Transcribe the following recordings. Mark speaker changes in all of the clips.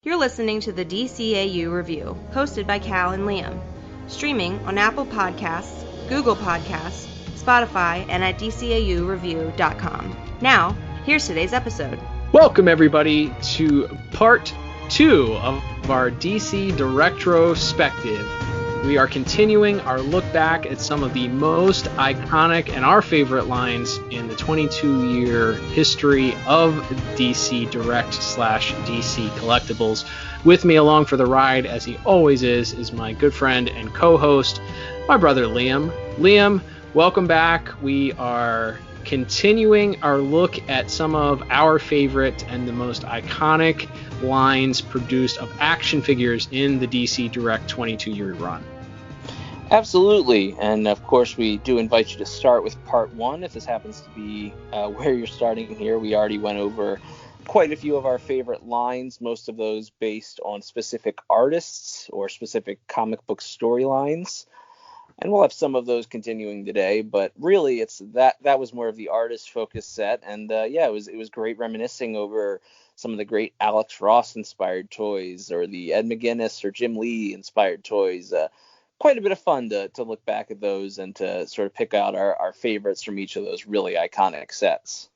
Speaker 1: You're listening to the DCAU Review, hosted by Cal and Liam. Streaming on Apple Podcasts, Google Podcasts, Spotify, and at DCAUreview.com. Now, here's today's episode.
Speaker 2: Welcome, everybody, to part 2 of our DC Directrospective. We are continuing our look back at some of the most iconic and our favorite lines in the 22-year history of DC Direct / DC Collectibles. With me along for the ride, as he always is my good friend and co-host, my brother Liam. Liam, welcome back. We are continuing our look at some of our favorite and the most iconic lines produced of action figures in the DC Direct 22-year run.
Speaker 3: Absolutely, and of course we do invite you to start with part 1 if this happens to be where you're starting here. We already went over quite a few of our favorite lines, most of those based on specific artists or specific comic book storylines. And we'll have some of those continuing today, but really it's that was more of the artist focused set. And it was great reminiscing over some of the great Alex Ross inspired toys or the Ed McGuinness or Jim Lee inspired toys. Quite a bit of fun to look back at those and to sort of pick out our favorites from each of those really iconic sets.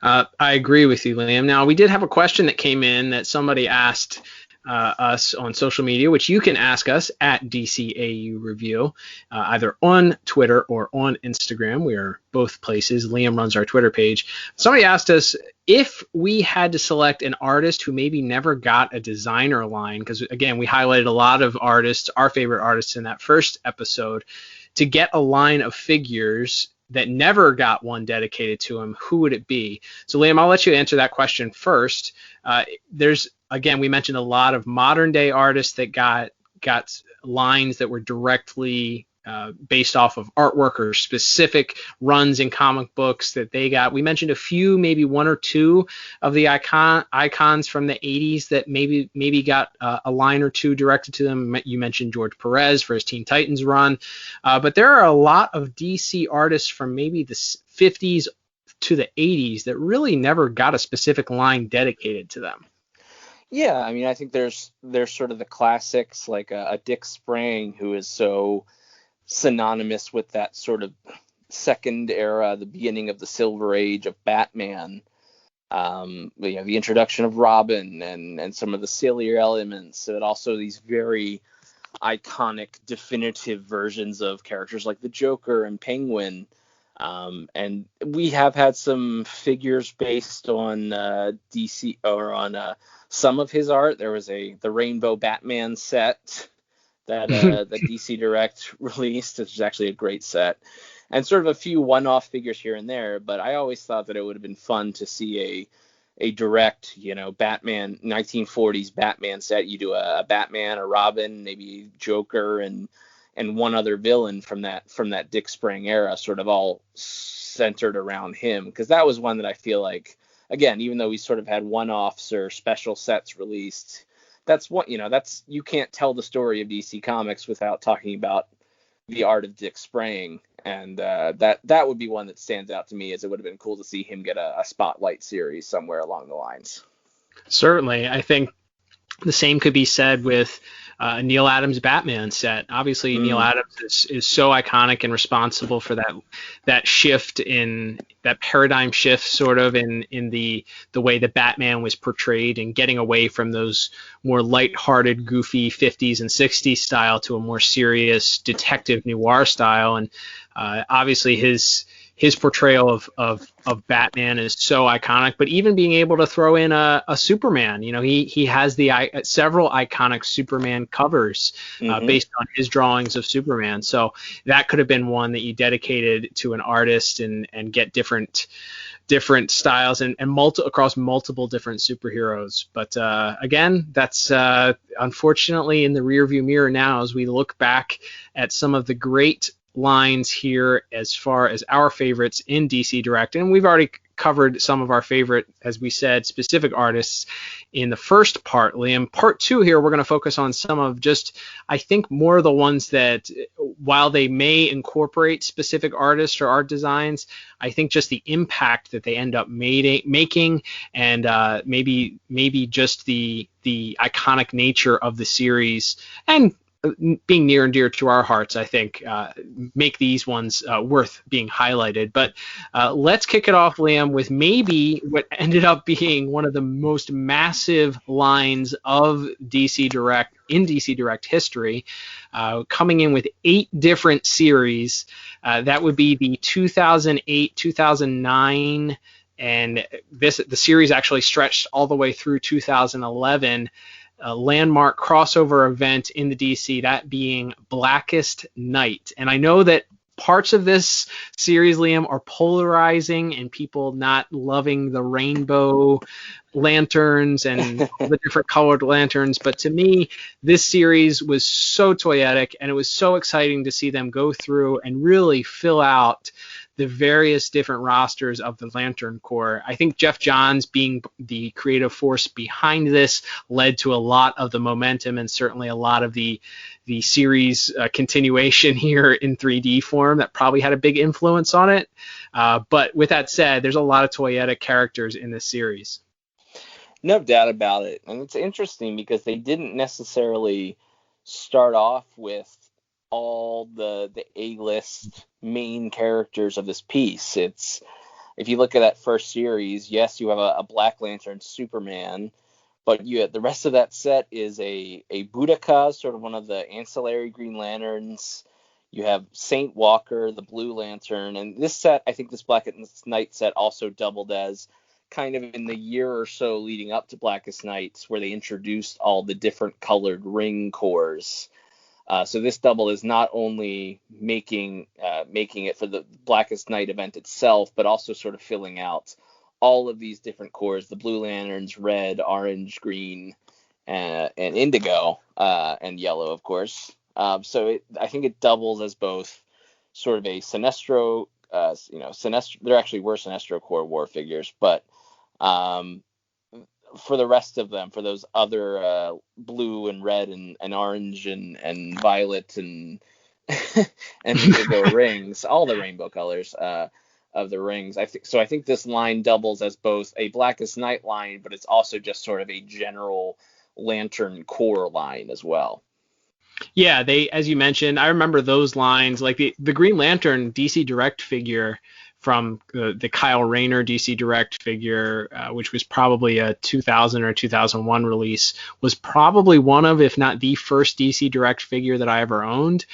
Speaker 2: I agree with you, Liam. Now, we did have a question that came in that somebody asked us on social media, which you can ask us at DCAU Review, either on Twitter or on Instagram. We are both places. Liam runs our Twitter page. Somebody asked us if we had to select an artist who maybe never got a designer line, because again, we highlighted a lot of artists, our favorite artists in that first episode, to get a line of figures that never got one dedicated to him, who would it be? So Liam, I'll let you answer that question first. Again, we mentioned a lot of modern day artists that got lines that were directly based off of artwork or specific runs in comic books that they got. We mentioned a few, maybe one or two of the icons from the 80s that maybe got a line or two directed to them. You mentioned George Perez for his Teen Titans run. But there are a lot of DC artists from maybe the 50s to the 80s that really never got a specific line dedicated to them.
Speaker 3: Yeah, I mean, I think there's sort of the classics like a Dick Sprang, who is so synonymous with that sort of second era, the beginning of the Silver Age of Batman. The introduction of Robin and some of the sillier elements, but also these very iconic, definitive versions of characters like the Joker and Penguin. And we have had some figures based on DC or on some of his art. There was the Rainbow Batman set that DC Direct released, which is actually a great set, and sort of a few one-off figures here and there. But I always thought that it would have been fun to see a direct, Batman 1940s Batman set. You do a Batman, a Robin, maybe Joker, and one other villain from that Dick Sprang era, sort of all centered around him, because that was one that I feel like, again, even though we sort of had one-offs or special sets released, that's what you can't tell the story of DC Comics without talking about the art of Dick Sprang, and that would be one that stands out to me, as it would have been cool to see him get a spotlight series somewhere along the lines. Certainly,
Speaker 2: I think the same could be said with Neil Adams' Batman set. Obviously, Neil Adams is so iconic and responsible for that shift in that paradigm shift, sort of in the way that Batman was portrayed, and getting away from those more lighthearted, goofy 50s and 60s style to a more serious detective noir style. And obviously his portrayal of Batman is so iconic, but even being able to throw in a Superman, he has several iconic Superman covers based on his drawings of Superman. So that could have been one that you dedicated to an artist and get different styles and across multiple different superheroes. But again, that's unfortunately in the rearview mirror now as we look back at some of the great lines here as far as our favorites in DC Direct. And we've already covered some of our favorite, as we said, specific artists in the first part, Liam. Part 2 here, we're going to focus on some of just, I think, more the ones that, while they may incorporate specific artists or art designs, I think just the impact that they end up making, and maybe just the iconic nature of the series, and being near and dear to our hearts, I think, make these ones worth being highlighted. But let's kick it off, Liam, with maybe what ended up being one of the most massive lines of DC Direct in DC Direct history, coming in with 8 different series. That would be the 2008, 2009, and the series actually stretched all the way through 2011. A landmark crossover event in the DC, that being Blackest Night. And I know that parts of this series, Liam, are polarizing and people not loving the rainbow lanterns and all the different colored lanterns. But to me, this series was so toyetic, and it was so exciting to see them go through and really fill out the various different rosters of the Lantern Corps. I think Jeff Johns, being the creative force behind this, led to a lot of the momentum and certainly a lot of the series continuation here in 3D form that probably had a big influence on it. But with that said, there's a lot of toyetic characters in this series.
Speaker 3: No doubt about it. And it's interesting because they didn't necessarily start off with all the A-list main characters of this piece. It's, if you look at that first series, yes, you have a Black Lantern Superman, but the rest of that set is a Boudica, sort of one of the ancillary Green Lanterns. You have Saint Walker, the Blue Lantern, and this set, I think this Blackest Night set also doubled as kind of in the year or so leading up to Blackest Nights, where they introduced all the different colored ring cores. So this double is not only making it for the Blackest Night event itself, but also sort of filling out all of these different cores, the Blue Lanterns, red, orange, green, and indigo, and yellow, of course. So I think it doubles as both sort of a Sinestro, Sinestro. There actually were Sinestro Corps war figures, but for the rest of them, for those other blue and red and orange and violet and indigo rings, all the rainbow colors of the rings. I think this line doubles as both a Blackest Night line, but it's also just sort of a general Lantern Corps line as well.
Speaker 2: Yeah, they, as you mentioned, I remember those lines, like the Green Lantern DC Direct figure from the Kyle Rayner DC Direct figure, which was probably a 2000 or 2001 release, was probably one of, if not the first DC Direct figure that I ever owned.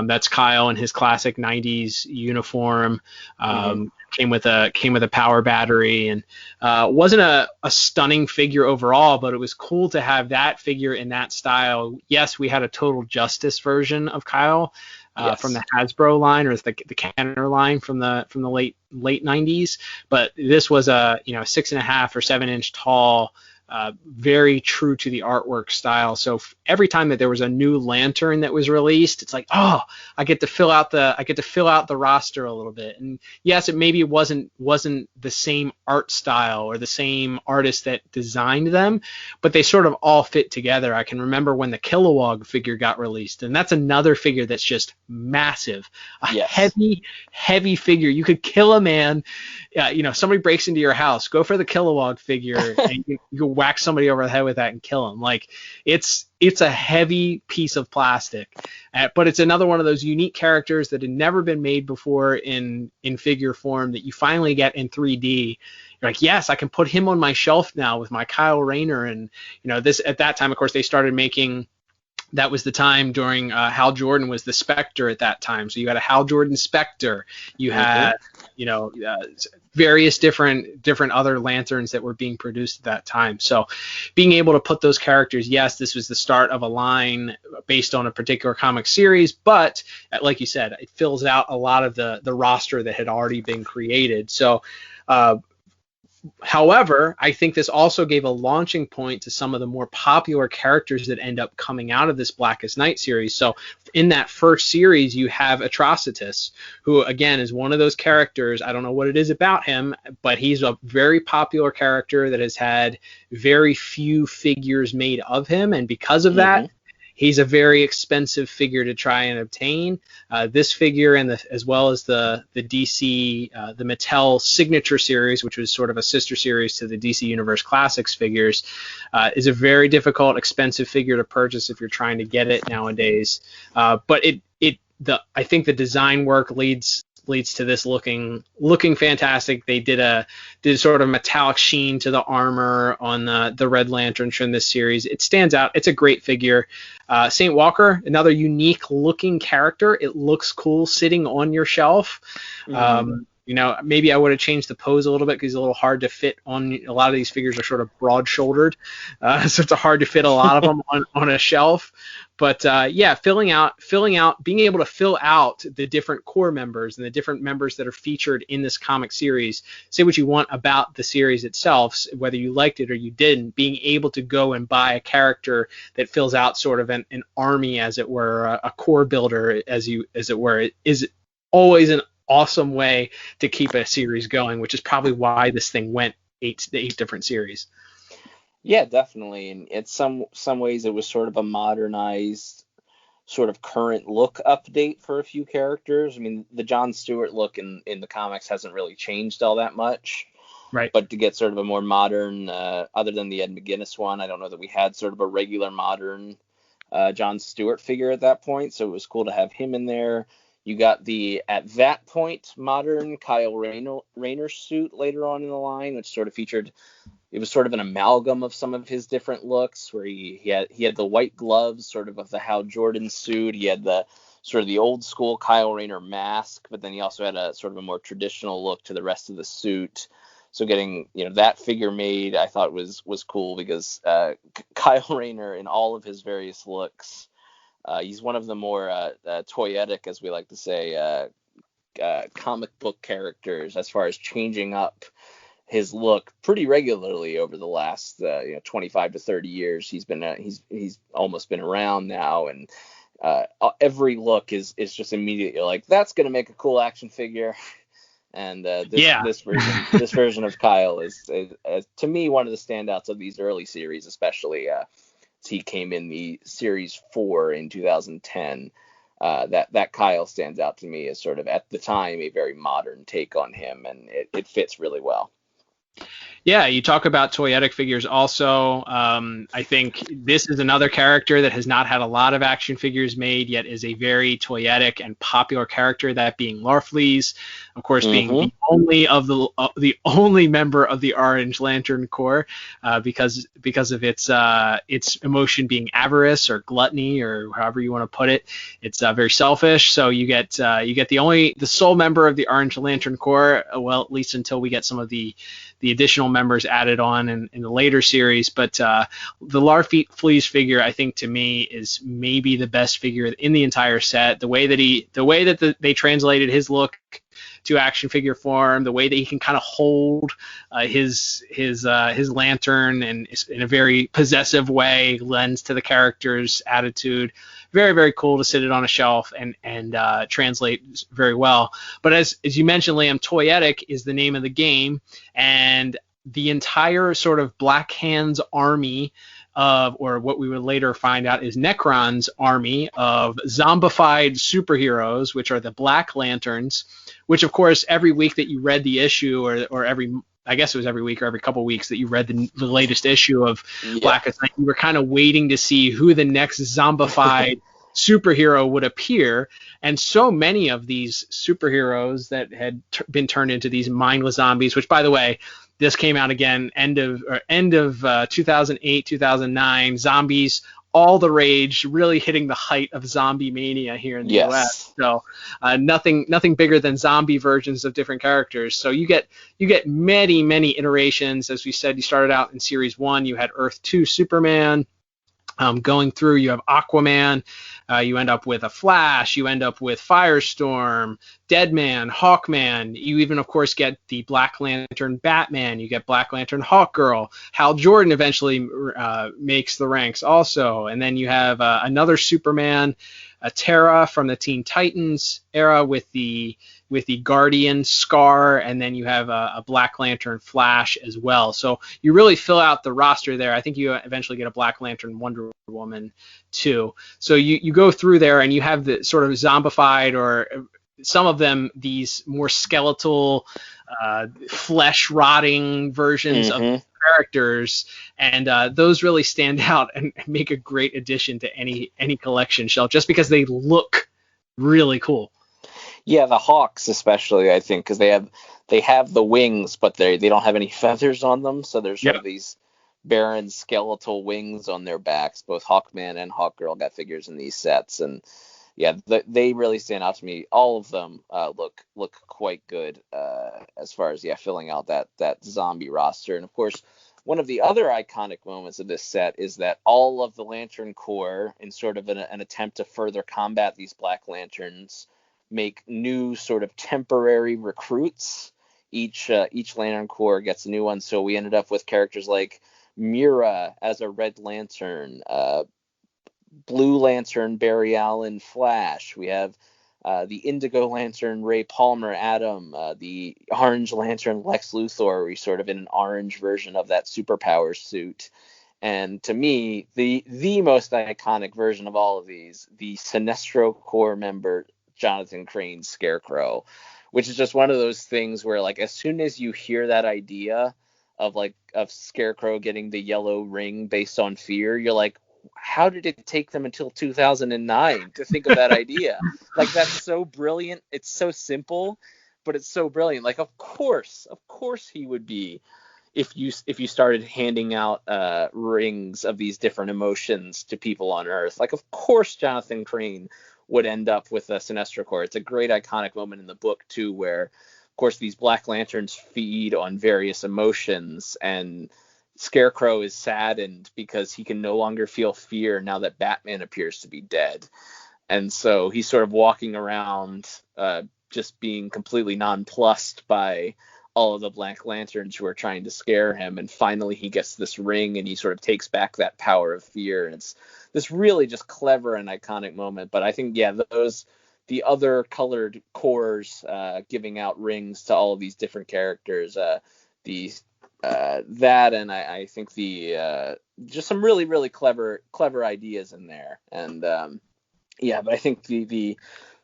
Speaker 2: That's Kyle in his classic 90s uniform. Came with a power battery, and wasn't a stunning figure overall, but it was cool to have that figure in that style. Yes, we had a Total Justice version of Kyle. Yes. From the Hasbro line, or the Kenner line from the late 90s, but this was a 6.5 or 7 inch tall, very true to the artwork style. So every time that there was a new lantern that was released, it's like, oh, I get to fill out the roster a little bit. And yes, it maybe wasn't the same art style or the same artist that designed them, but they sort of all fit together. I can remember when the Kilowog figure got released, and that's another figure that's just massive, heavy figure. You could kill a man. Somebody breaks into your house, go for the Kilowog figure, and you whack somebody over the head with that and kill him. Like, it's a heavy piece of plastic, but it's another one of those unique characters that had never been made before in figure form that you finally get in 3D. You're like, yes, I can put him on my shelf now with my Kyle Rayner. And this, at that time, of course, they started making. That was the time during Hal Jordan was the Spectre at that time. So you had a Hal Jordan Spectre. You had, various different other lanterns that were being produced at that time. So being able to put those characters, yes, this was the start of a line based on a particular comic series, but like you said, it fills out a lot of the roster that had already been created. So However, I think this also gave a launching point to some of the more popular characters that end up coming out of this Blackest Night series. So in that first series, you have Atrocitus, who, again, is one of those characters. I don't know what it is about him, but he's a very popular character that has had very few figures made of him. And because of that, he's a very expensive figure to try and obtain. This figure, and as well as the DC, the Mattel Signature series, which was sort of a sister series to the DC Universe Classics figures, is a very difficult, expensive figure to purchase if you're trying to get it nowadays. But I think the design work leads to this looking fantastic. They did sort of metallic sheen to the armor on the Red Lanterns from this series. It stands out. It's a great figure. Saint Walker, another unique looking character. It looks cool sitting on your shelf. Maybe I would have changed the pose a little bit because he's a little hard to fit on. A lot of these figures are sort of broad-shouldered, so it's hard to fit a lot of them on a shelf. But filling out, being able to fill out the different core members and the different members that are featured in this comic series. Say what you want about the series itself, whether you liked it or you didn't. Being able to go and buy a character that fills out sort of an army, as it were, a core builder, as it were, is always an awesome way to keep a series going, which is probably why this thing went eight different series.
Speaker 3: Yeah, definitely. And in some ways it was sort of a modernized, sort of current look update for a few characters. I mean, the John Stewart look in the comics hasn't really changed all that much.
Speaker 2: Right.
Speaker 3: But to get sort of a more modern, other than the Ed McGuinness one, I don't know that we had sort of a regular modern John Stewart figure at that point. So it was cool to have him in there. You got the, at that point, modern Kyle Rayner suit later on in the line, which sort of featured, it was sort of an amalgam of some of his different looks, where he had the white gloves, sort of the Hal Jordan suit. He had the sort of the old school Kyle Rayner mask, but then he also had a sort of a more traditional look to the rest of the suit. So getting, that figure made, I thought was cool, because Kyle Rayner, in all of his various looks, he's one of the more toyetic, as we like to say, comic book characters, as far as changing up his look pretty regularly over the last 25 to 30 years. He's almost been around now, and every look is just immediately like, that's going to make a cool action figure. And this version of Kyle is to me one of the standouts of these early series, especially. He came in the series 4 in 2010. That Kyle stands out to me as sort of, at the time, a very modern take on him, and it fits really well.
Speaker 2: Yeah, you talk about toyetic figures also. I think this is another character that has not had a lot of action figures made, yet is a very toyetic and popular character, that being Larfleeze, of course, being the only member of the Orange Lantern Corps, because of its emotion being avarice or gluttony, or however you want to put it. It's very selfish. So you get the sole member of the Orange Lantern Corps, well, at least until we get some of the additional members added on in the later series. But the Larfleeze figure, I think, to me, is maybe the best figure in the entire set. The way that they translated his look to action figure form, the way that he can kind of hold his lantern, and in a very possessive way lends to the character's attitude. Very, very cool to sit it on a shelf and translate very well. But as you mentioned, Liam, toyetic is the name of the game, and the entire sort of Black Hand's army of, or what we would later find out is Necron's army of zombified superheroes, which are the Black Lanterns, which, of course, every week that you read the issue, or I guess it was every week or every couple of weeks that you read the latest issue of Blackest Night, you were kind of waiting to see who the next zombified superhero would appear. And so many of these superheroes that had been turned into these mindless zombies, which, by the way, this came out again end of 2008, 2009. Zombies, all the rage, really hitting the height of zombie mania here in the US. So nothing bigger than zombie versions of different characters. So you get many iterations. As we said, you started out in series 1, you had Earth 2 Superman. Going through, you have Aquaman, you end up with a Flash, you end up with Firestorm, Deadman, Hawkman. You even, of course, get the Black Lantern Batman. You get Black Lantern Hawkgirl. Hal Jordan eventually makes the ranks also. And then you have another Superman, a Terra from the Teen Titans era with the Guardian Scar, and then you have a Black Lantern Flash as well. So you really fill out the roster there. I think you eventually get a Black Lantern Wonder Woman too. So you go through there and you have the sort of zombified, or some of them these more skeletal, flesh rotting versions of characters, and those really stand out and make a great addition to any collection shelf just because they look really cool.
Speaker 3: Yeah, the Hawks especially, I think, because they have the wings, but they don't have any feathers on them, so there's sort of these barren skeletal wings on their backs. Both Hawkman and Hawkgirl got figures in these sets, and yeah, they really stand out to me. All of them look quite good as far as filling out that zombie roster. And of course, one of the other iconic moments of this set is that all of the Lantern Corps, in sort of an attempt to further combat these Black Lanterns, make new sort of temporary recruits. Each Lantern Corps gets a new one. So we ended up with characters like Mira as a Red Lantern, Blue Lantern Barry Allen Flash. We have the Indigo Lantern Ray Palmer Atom, the Orange Lantern Lex Luthor. We're sort of in an orange version of that superpower suit. And to me, the most iconic version of all of these, the Sinestro Corps member Jonathan Crane's Scarecrow, which is just one of those things where, like, as soon as you hear that idea of Scarecrow getting the yellow ring based on fear, you're like, how did it take them until 2009 to think of that idea? Like, that's so brilliant. It's so simple, but it's so brilliant. Like, of course he would be, if you started handing out rings of these different emotions to people on Earth. Like, of course Jonathan Crane would end up with a Sinestro Corps. It's a great iconic moment in the book too, where of course these Black Lanterns feed on various emotions, and Scarecrow is saddened because he can no longer feel fear now that Batman appears to be dead. And so he's sort of walking around just being completely nonplussed by all of the Black Lanterns who are trying to scare him. And finally he gets this ring and he sort of takes back that power of fear. And it's this really just clever and iconic moment. But I think, the other colored corps giving out rings to all of these different characters, that, and I think just some really, really clever ideas in there. And but I think the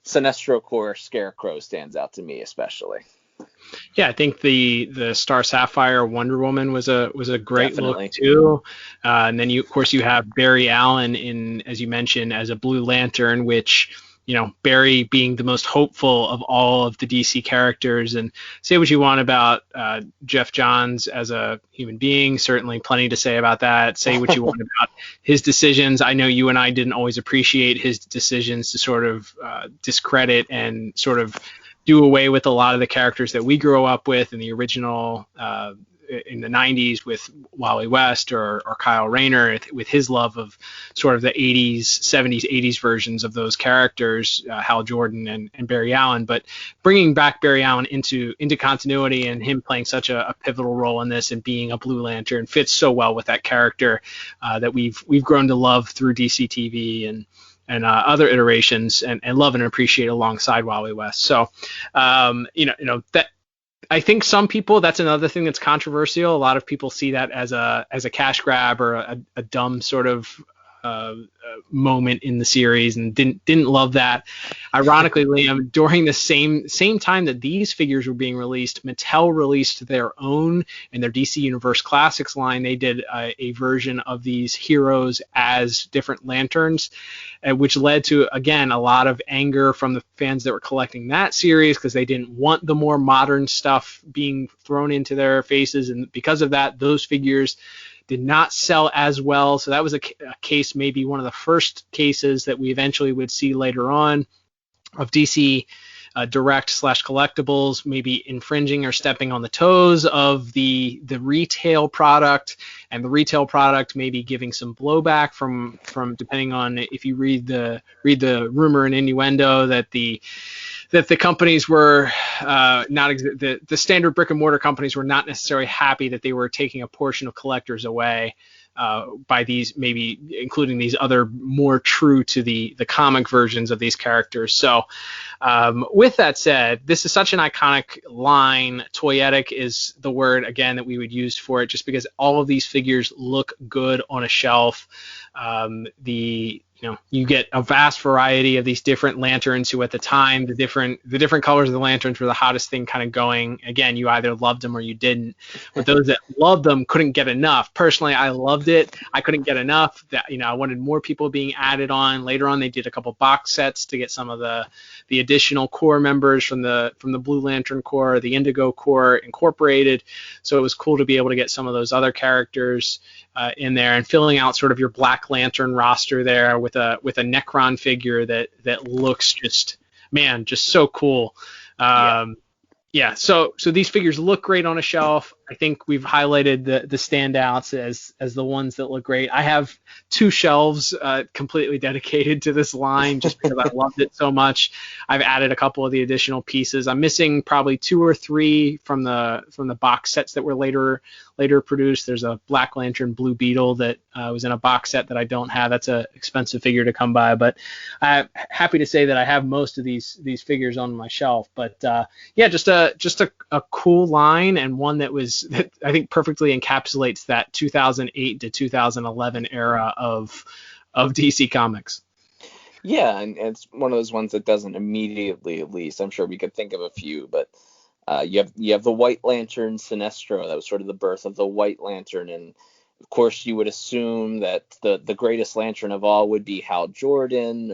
Speaker 3: Sinestro Corps Scarecrow stands out to me especially.
Speaker 2: Yeah, I think the Star Sapphire Wonder Woman was a great
Speaker 3: Definitely.
Speaker 2: look too. And then you have Barry Allen in, as you mentioned, as a Blue Lantern, which, Barry being the most hopeful of all of the DC characters. And say what you want about Jeff Johns as a human being, certainly plenty to say about that. Say what you want about his decisions. I know you and I didn't always appreciate his decisions to sort of discredit and sort of do away with a lot of the characters that we grew up with in the original in the 90s with Wally West or Kyle Rayner, with his love of sort of the 80s, 70s, 80s versions of those characters, Hal Jordan and Barry Allen. But bringing back Barry Allen into continuity and him playing such a pivotal role in this and being a Blue Lantern fits so well with that character that we've grown to love through DC TV and other iterations and love and appreciate alongside Wally West. So, that I think some people, that's another thing that's controversial. A lot of people see that as a cash grab or a dumb sort of moment in the series and didn't love that. Ironically, Liam, during the same time that these figures were being released, Mattel released their own in their DC Universe Classics line. They did a version of these heroes as different lanterns, which led to, again, a lot of anger from the fans that were collecting that series because they didn't want the more modern stuff being thrown into their faces. And because of that, those figures did not sell as well. So that was a case, maybe one of the first cases that we eventually would see later on of DC direct/collectibles, maybe infringing or stepping on the toes of the retail product, and the retail product maybe giving some blowback from depending on if you read the rumor and innuendo that the companies were the standard brick and mortar companies were not necessarily happy that they were taking a portion of collectors away by these, maybe including these other more true to the comic versions of these characters. So with that said, this is such an iconic line. Toyetic is the word, again, that we would use for it, just because all of these figures look good on a shelf. You get a vast variety of these different lanterns who at the time, the different colors of the lanterns were the hottest thing kind of going. Again, you either loved them or you didn't. But those that loved them couldn't get enough. Personally, I loved it. I couldn't get enough. I wanted more people being added on. Later on, they did a couple box sets to get some of the additional core members from the Blue Lantern Corps, the Indigo Corps incorporated. So it was cool to be able to get some of those other characters in there, and filling out sort of your Black Lantern roster there with a Necron figure that looks just so cool. So these figures look great on a shelf. I think we've highlighted the standouts as the ones that look great. I have 2 shelves completely dedicated to this line just because I loved it so much. I've added a couple of the additional pieces. I'm missing probably 2 or 3 from the box sets that were later produced. There's a Black Lantern Blue Beetle that was in a box set that I don't have. That's an expensive figure to come by, but I'm happy to say that I have most of these figures on my shelf. But just a cool line, and one that I think perfectly encapsulates that 2008 to 2011 era of DC Comics.
Speaker 3: Yeah, and it's one of those ones that doesn't immediately, at least. I'm sure we could think of a few, but you have the White Lantern Sinestro. That was sort of the birth of the White Lantern, and of course you would assume that the greatest Lantern of all would be Hal Jordan,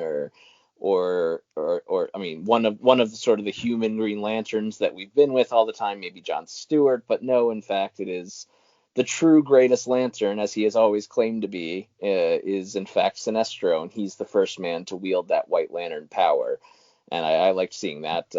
Speaker 3: or I mean one of the sort of the human Green Lanterns that we've been with all the time, maybe John Stewart. But no, in fact, it is the true greatest Lantern, as he has always claimed to be, is in fact Sinestro, and he's the first man to wield that White Lantern power. And I liked seeing that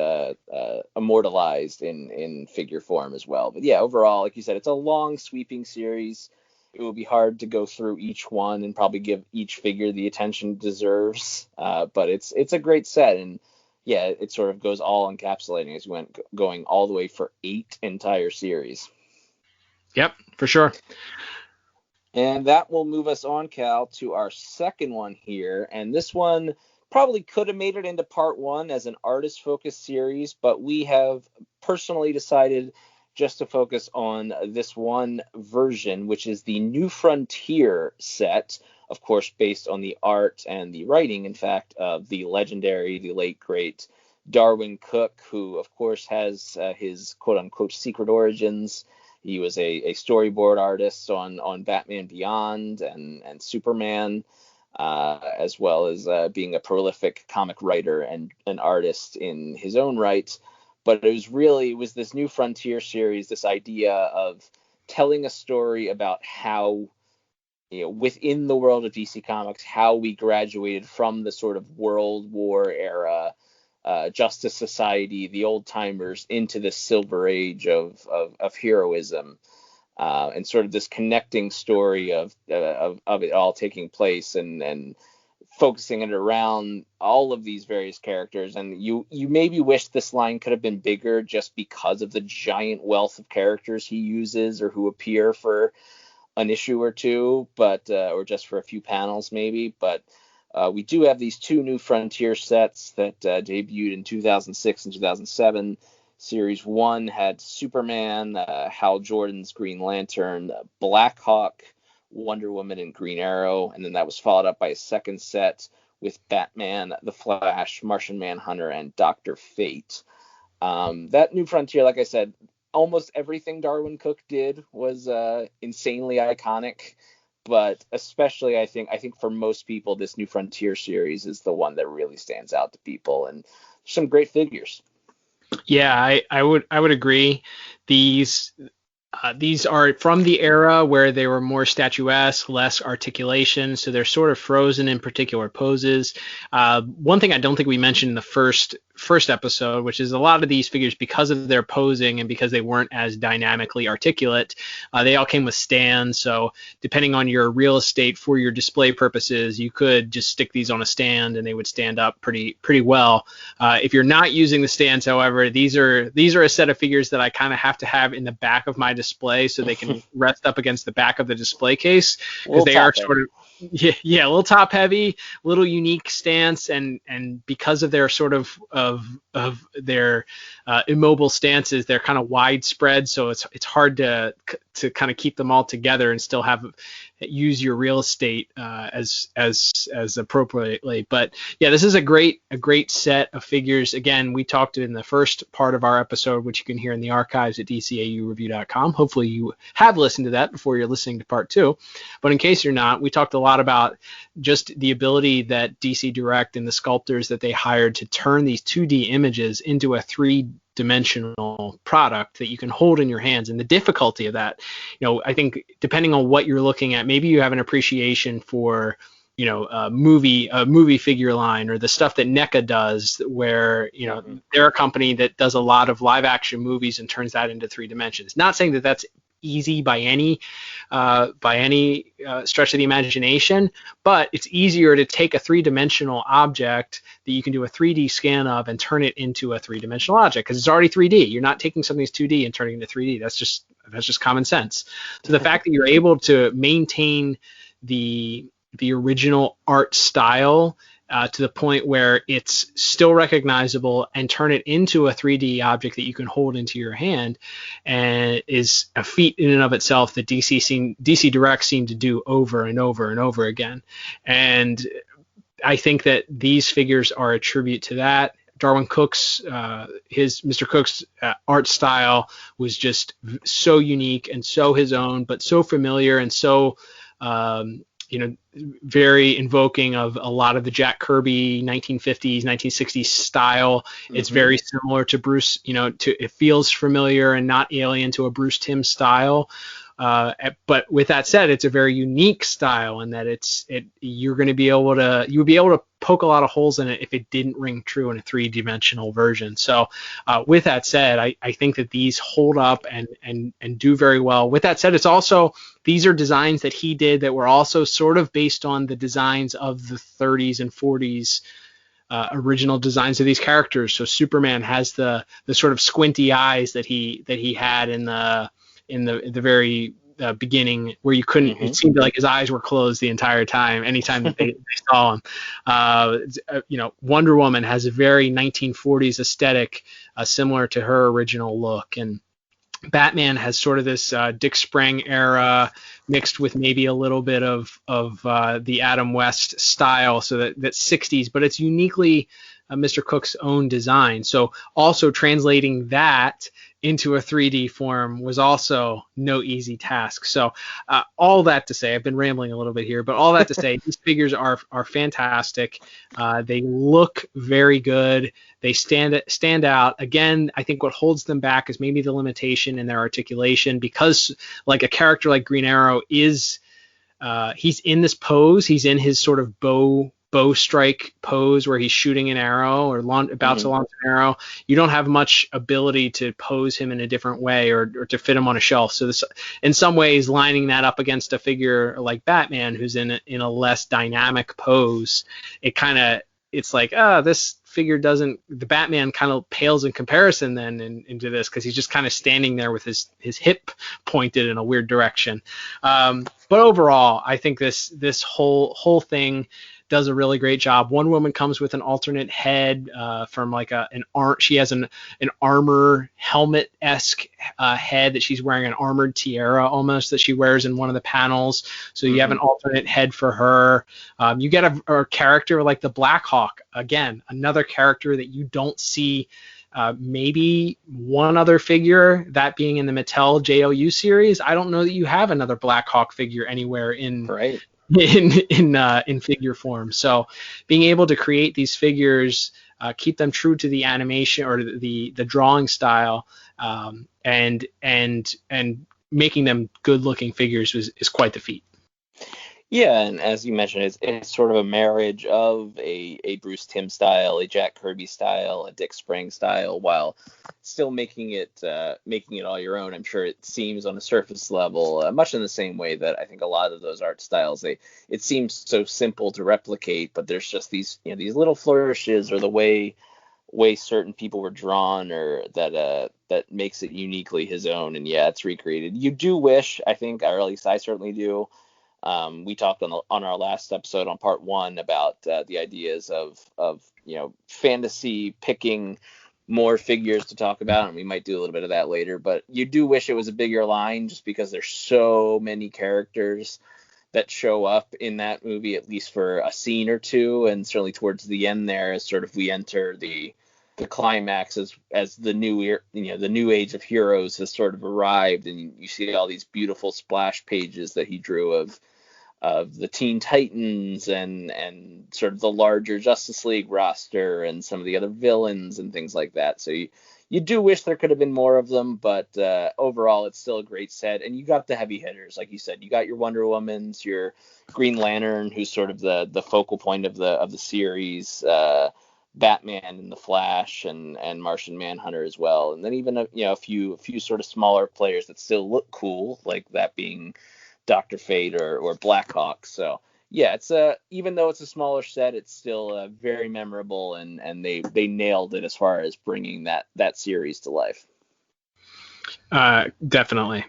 Speaker 3: immortalized in figure form as well. But yeah, overall, like you said, it's a long, sweeping series. It will be hard to go through each one and probably give each figure the attention it deserves. But it's a great set, and yeah, it sort of goes all encapsulating as you went going all the way for 8 entire series.
Speaker 2: Yep, for sure.
Speaker 3: And that will move us on, Cal, to our second one here. And this one probably could have made it into part 1 as an artist-focused series, but we have personally decided just to focus on this one version, which is the New Frontier set, of course, based on the art and the writing, in fact, of the legendary, the late, great Darwyn Cooke, who, of course, has his quote-unquote secret origins. He was a storyboard artist on Batman Beyond and Superman, as well as being a prolific comic writer and an artist in his own right. But it was this New Frontier series, this idea of telling a story about how, within the world of DC Comics, how we graduated from the sort of World War era Justice Society, the old timers, into this Silver Age of heroism, and sort of this connecting story of it all taking place and focusing it around all of these various characters. And you maybe wish this line could have been bigger just because of the giant wealth of characters he uses or who appear for an issue or two, but or just for a few panels maybe. But we do have these 2 New Frontier sets that debuted in 2006 and 2007. Series 1 had Superman, Hal Jordan's Green Lantern, Black Hawk, Wonder Woman, and Green Arrow, and then that was followed up by a second set with Batman, The Flash, Martian Manhunter, and Dr. Fate. That New Frontier, like I said, almost everything Darwyn Cooke did was insanely iconic, but especially I think for most people, this New Frontier series is the one that really stands out to people, and some great figures.
Speaker 2: Yeah, I would agree. These These are from the era where they were more statuesque, less articulation, so they're sort of frozen in particular poses. One thing I don't think we mentioned in the first episode, which is a lot of these figures, because of their posing and because they weren't as dynamically articulate, they all came with stands. So depending on your real estate for your display purposes, you could just stick these on a stand and they would stand up pretty well. If you're not using the stands, however, these are a set of figures that I kind of have to have in the back of my display so they can rest up against the back of the display case, because they are sort of a little top heavy, little unique stance, and because of their sort of their immobile stances, they're kind of widespread, so it's hard to kind of keep them all together and still use your real estate as appropriately. But yeah, this is a great set of figures. Again, we talked in the first part of our episode, which you can hear in the archives at DCAUreview.com. Hopefully you have listened to that before you're listening to part 2. But in case you're not, we talked a lot about just the ability that DC Direct and the sculptors that they hired to turn these 2D images into a 3-dimensional product that you can hold in your hands, and the difficulty of that. I think depending on what you're looking at, maybe you have an appreciation for a movie figure line, or the stuff that NECA does, where they're a company that does a lot of live action movies and turns that into 3 dimensions. Not saying that that's easy by any stretch of the imagination, but it's easier to take a 3-dimensional object that you can do a 3D scan of and turn it into a 3-dimensional object, because it's already 3D. You're not taking something that's 2D and turning it into 3D. That's just common sense. So the fact that you're able to maintain the original art style to the point where it's still recognizable and turn it into a 3D object that you can hold into your hand, and is a feat in and of itself that DC Direct seemed to do over and over and over again. And I think that these figures are a tribute to that. Darwin Cook's Mr. Cook's art style was just so unique and so his own, but so familiar and so very invoking of a lot of the Jack Kirby 1950s, 1960s style. It's very similar to Bruce, it feels familiar and not alien to a Bruce Timm style. But with that said, it's a very unique style, in that you would be able to poke a lot of holes in it if it didn't ring true in a 3-dimensional version. So with that said, I think that these hold up and do very well. With that said, these are designs that he did that were also sort of based on the designs of the 30s and 40s original designs of these characters. So Superman has the sort of squinty eyes that he had in the very beginning, where you couldn't, it seemed like his eyes were closed the entire time, anytime that they saw him. Wonder Woman has a very 1940s aesthetic, similar to her original look. And Batman has sort of this Dick Sprang era mixed with maybe a little bit of the Adam West style, so that's 60s, but it's uniquely Mr. Cook's own design. So also translating that into a 3D form was also no easy task. So all that to say, I've been rambling a little bit here, but all that to say, these figures are fantastic. They look very good. They stand out. Again, I think what holds them back is maybe the limitation in their articulation, because like a character like Green Arrow is, he's in this pose. He's in his sort of bow strike pose where he's shooting an arrow or about to launch an arrow. You don't have much ability to pose him in a different way or to fit him on a shelf. So this, in some ways, lining that up against a figure like Batman, who's in a less dynamic pose, it's like, this figure the Batman kind of pales in comparison then into this, because he's just kind of standing there with his hip pointed in a weird direction. But overall, I think this whole thing does a really great job. One woman comes with an alternate head from like she has an armor helmet-esque head that she's wearing, an armored tiara almost that she wears in one of the panels. So you have an alternate head for her. You get a character like the Black Hawk, again, another character that you don't see. Maybe one other figure, that being in the Mattel JLU series. I don't know that you have another Black Hawk figure anywhere in figure form. So being able to create these figures, keep them true to the animation or the drawing style, and making them good looking figures is quite the feat.
Speaker 3: Yeah, and as you mentioned, it's sort of a marriage of a Bruce Timm style, a Jack Kirby style, a Dick Sprang style, while still making it all your own. I'm sure it seems on a surface level, much in the same way that I think a lot of those art styles, it seems so simple to replicate, but there's just these little flourishes, or the way certain people were drawn, or that makes it uniquely his own. And yeah, it's recreated. You do wish, I think, or at least I certainly do. We talked on our last episode on part 1 about the ideas of fantasy picking more figures to talk about, and we might do a little bit of that later. But you do wish it was a bigger line, just because there's so many characters that show up in that movie, at least for a scene or two, and certainly towards the end there, as sort of we enter the climax, as the new age of heroes has sort of arrived, and you see all these beautiful splash pages that he drew of the Teen Titans and sort of the larger Justice League roster and some of the other villains and things like that. So you do wish there could have been more of them, but overall it's still a great set. And you got the heavy hitters, like you said. You got your Wonder Womans, your Green Lantern, who's sort of the focal point of the series, Batman and the Flash, and Martian Manhunter as well. And then even a few sort of smaller players that still look cool, like that being Dr. Fate or Blackhawk. So yeah, it's even though it's a smaller set, it's still very memorable, and they nailed it as far as bringing that series to life.
Speaker 2: Definitely.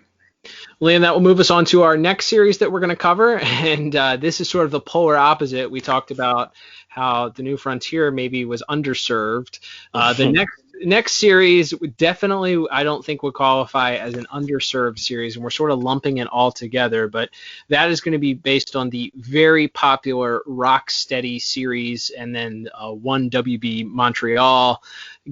Speaker 2: Liam, that will move us on to our next series that we're going to cover, and this is sort of the polar opposite. We talked about how the New Frontier maybe was underserved. The next series definitely, I don't think, would qualify as an underserved series, and we're sort of lumping it all together, but that is going to be based on the very popular Rocksteady series, and then one WB Montreal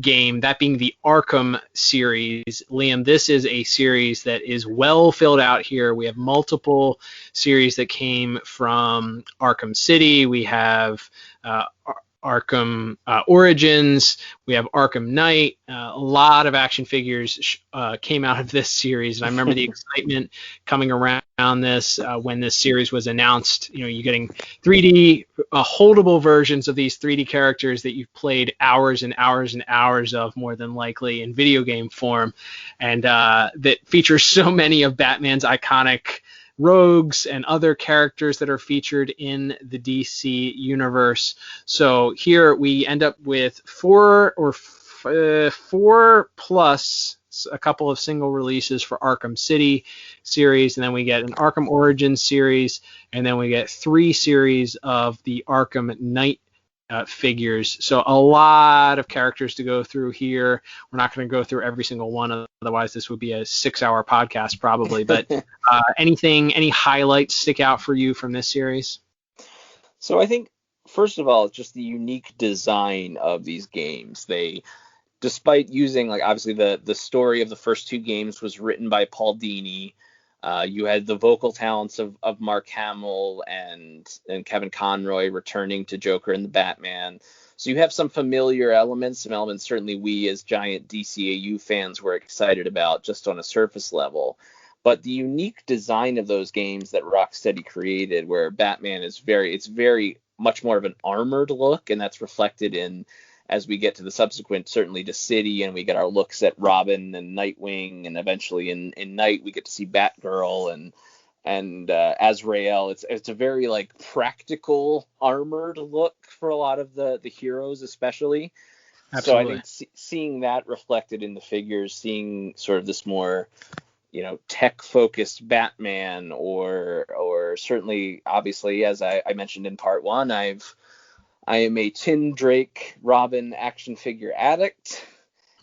Speaker 2: game, that being the Arkham series. Liam, this is a series that is well filled out here. We have multiple series that came from Arkham City. We have Arkham Origins, we have Arkham Knight. A lot of action figures came out of this series, and I remember the excitement coming around this when this series was announced. You're getting 3D holdable versions of these 3D characters that you've played hours and hours and hours of, more than likely, in video game form, and that features so many of Batman's iconic rogues and other characters that are featured in the DC universe. So here we end up with four plus a couple of single releases for Arkham City series, and then we get an Arkham Origins series, and then we get 3 series of the Arkham Knight figures. So a lot of characters to go through here. We're not going to go through every single one, otherwise this would be a 6-hour podcast probably. But any highlights stick out for you from this series?
Speaker 3: So I think, first of all, it's just the unique design of these games. They, despite using, like, obviously the story of the first 2 games was written by Paul Dini. You had the vocal talents of Mark Hamill and Kevin Conroy returning to Joker and the Batman. So you have some familiar elements, some elements certainly we as giant DCAU fans were excited about just on a surface level. But the unique design of those games that Rocksteady created, where Batman is very much more of an armored look, and that's reflected in, as we get to the subsequent, certainly to City, and we get our looks at Robin and Nightwing, and eventually in Night we get to see Batgirl and Azrael. It's a very like practical armored look for a lot of the heroes, especially.
Speaker 2: Absolutely.
Speaker 3: So I think seeing that reflected in the figures, seeing sort of this more tech focused Batman, or certainly, obviously, as I mentioned in part 1, I am a Tim Drake Robin action figure addict,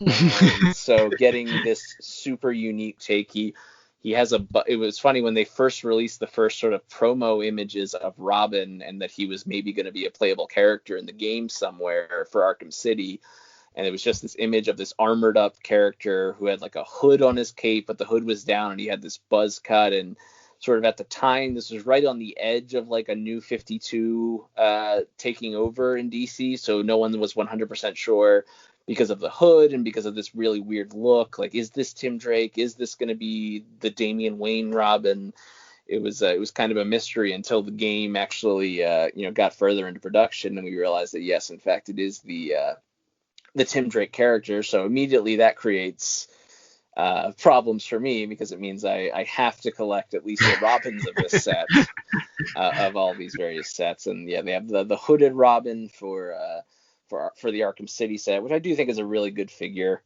Speaker 3: and so getting this super unique take. He has it was funny when they first released the first sort of promo images of Robin, and that he was maybe going to be a playable character in the game somewhere for Arkham City, and it was just this image of this armored up character who had like a hood on his cape, but the hood was down, and he had this buzz cut, and sort of at the time, this was right on the edge of like a new 52 taking over in DC, so no one was 100% sure. because of the hood and because of this really weird look. Like, is this Tim Drake? Is this going to be the Damian Wayne Robin? It was kind of a mystery until the game actually got further into production, and we realized that yes, in fact, it is the Tim Drake character. So immediately that creates problems for me, because it means I have to collect at least the Robins of this set, of all these various sets. And yeah, they have the hooded Robin for the Arkham City set, which I do think is a really good figure.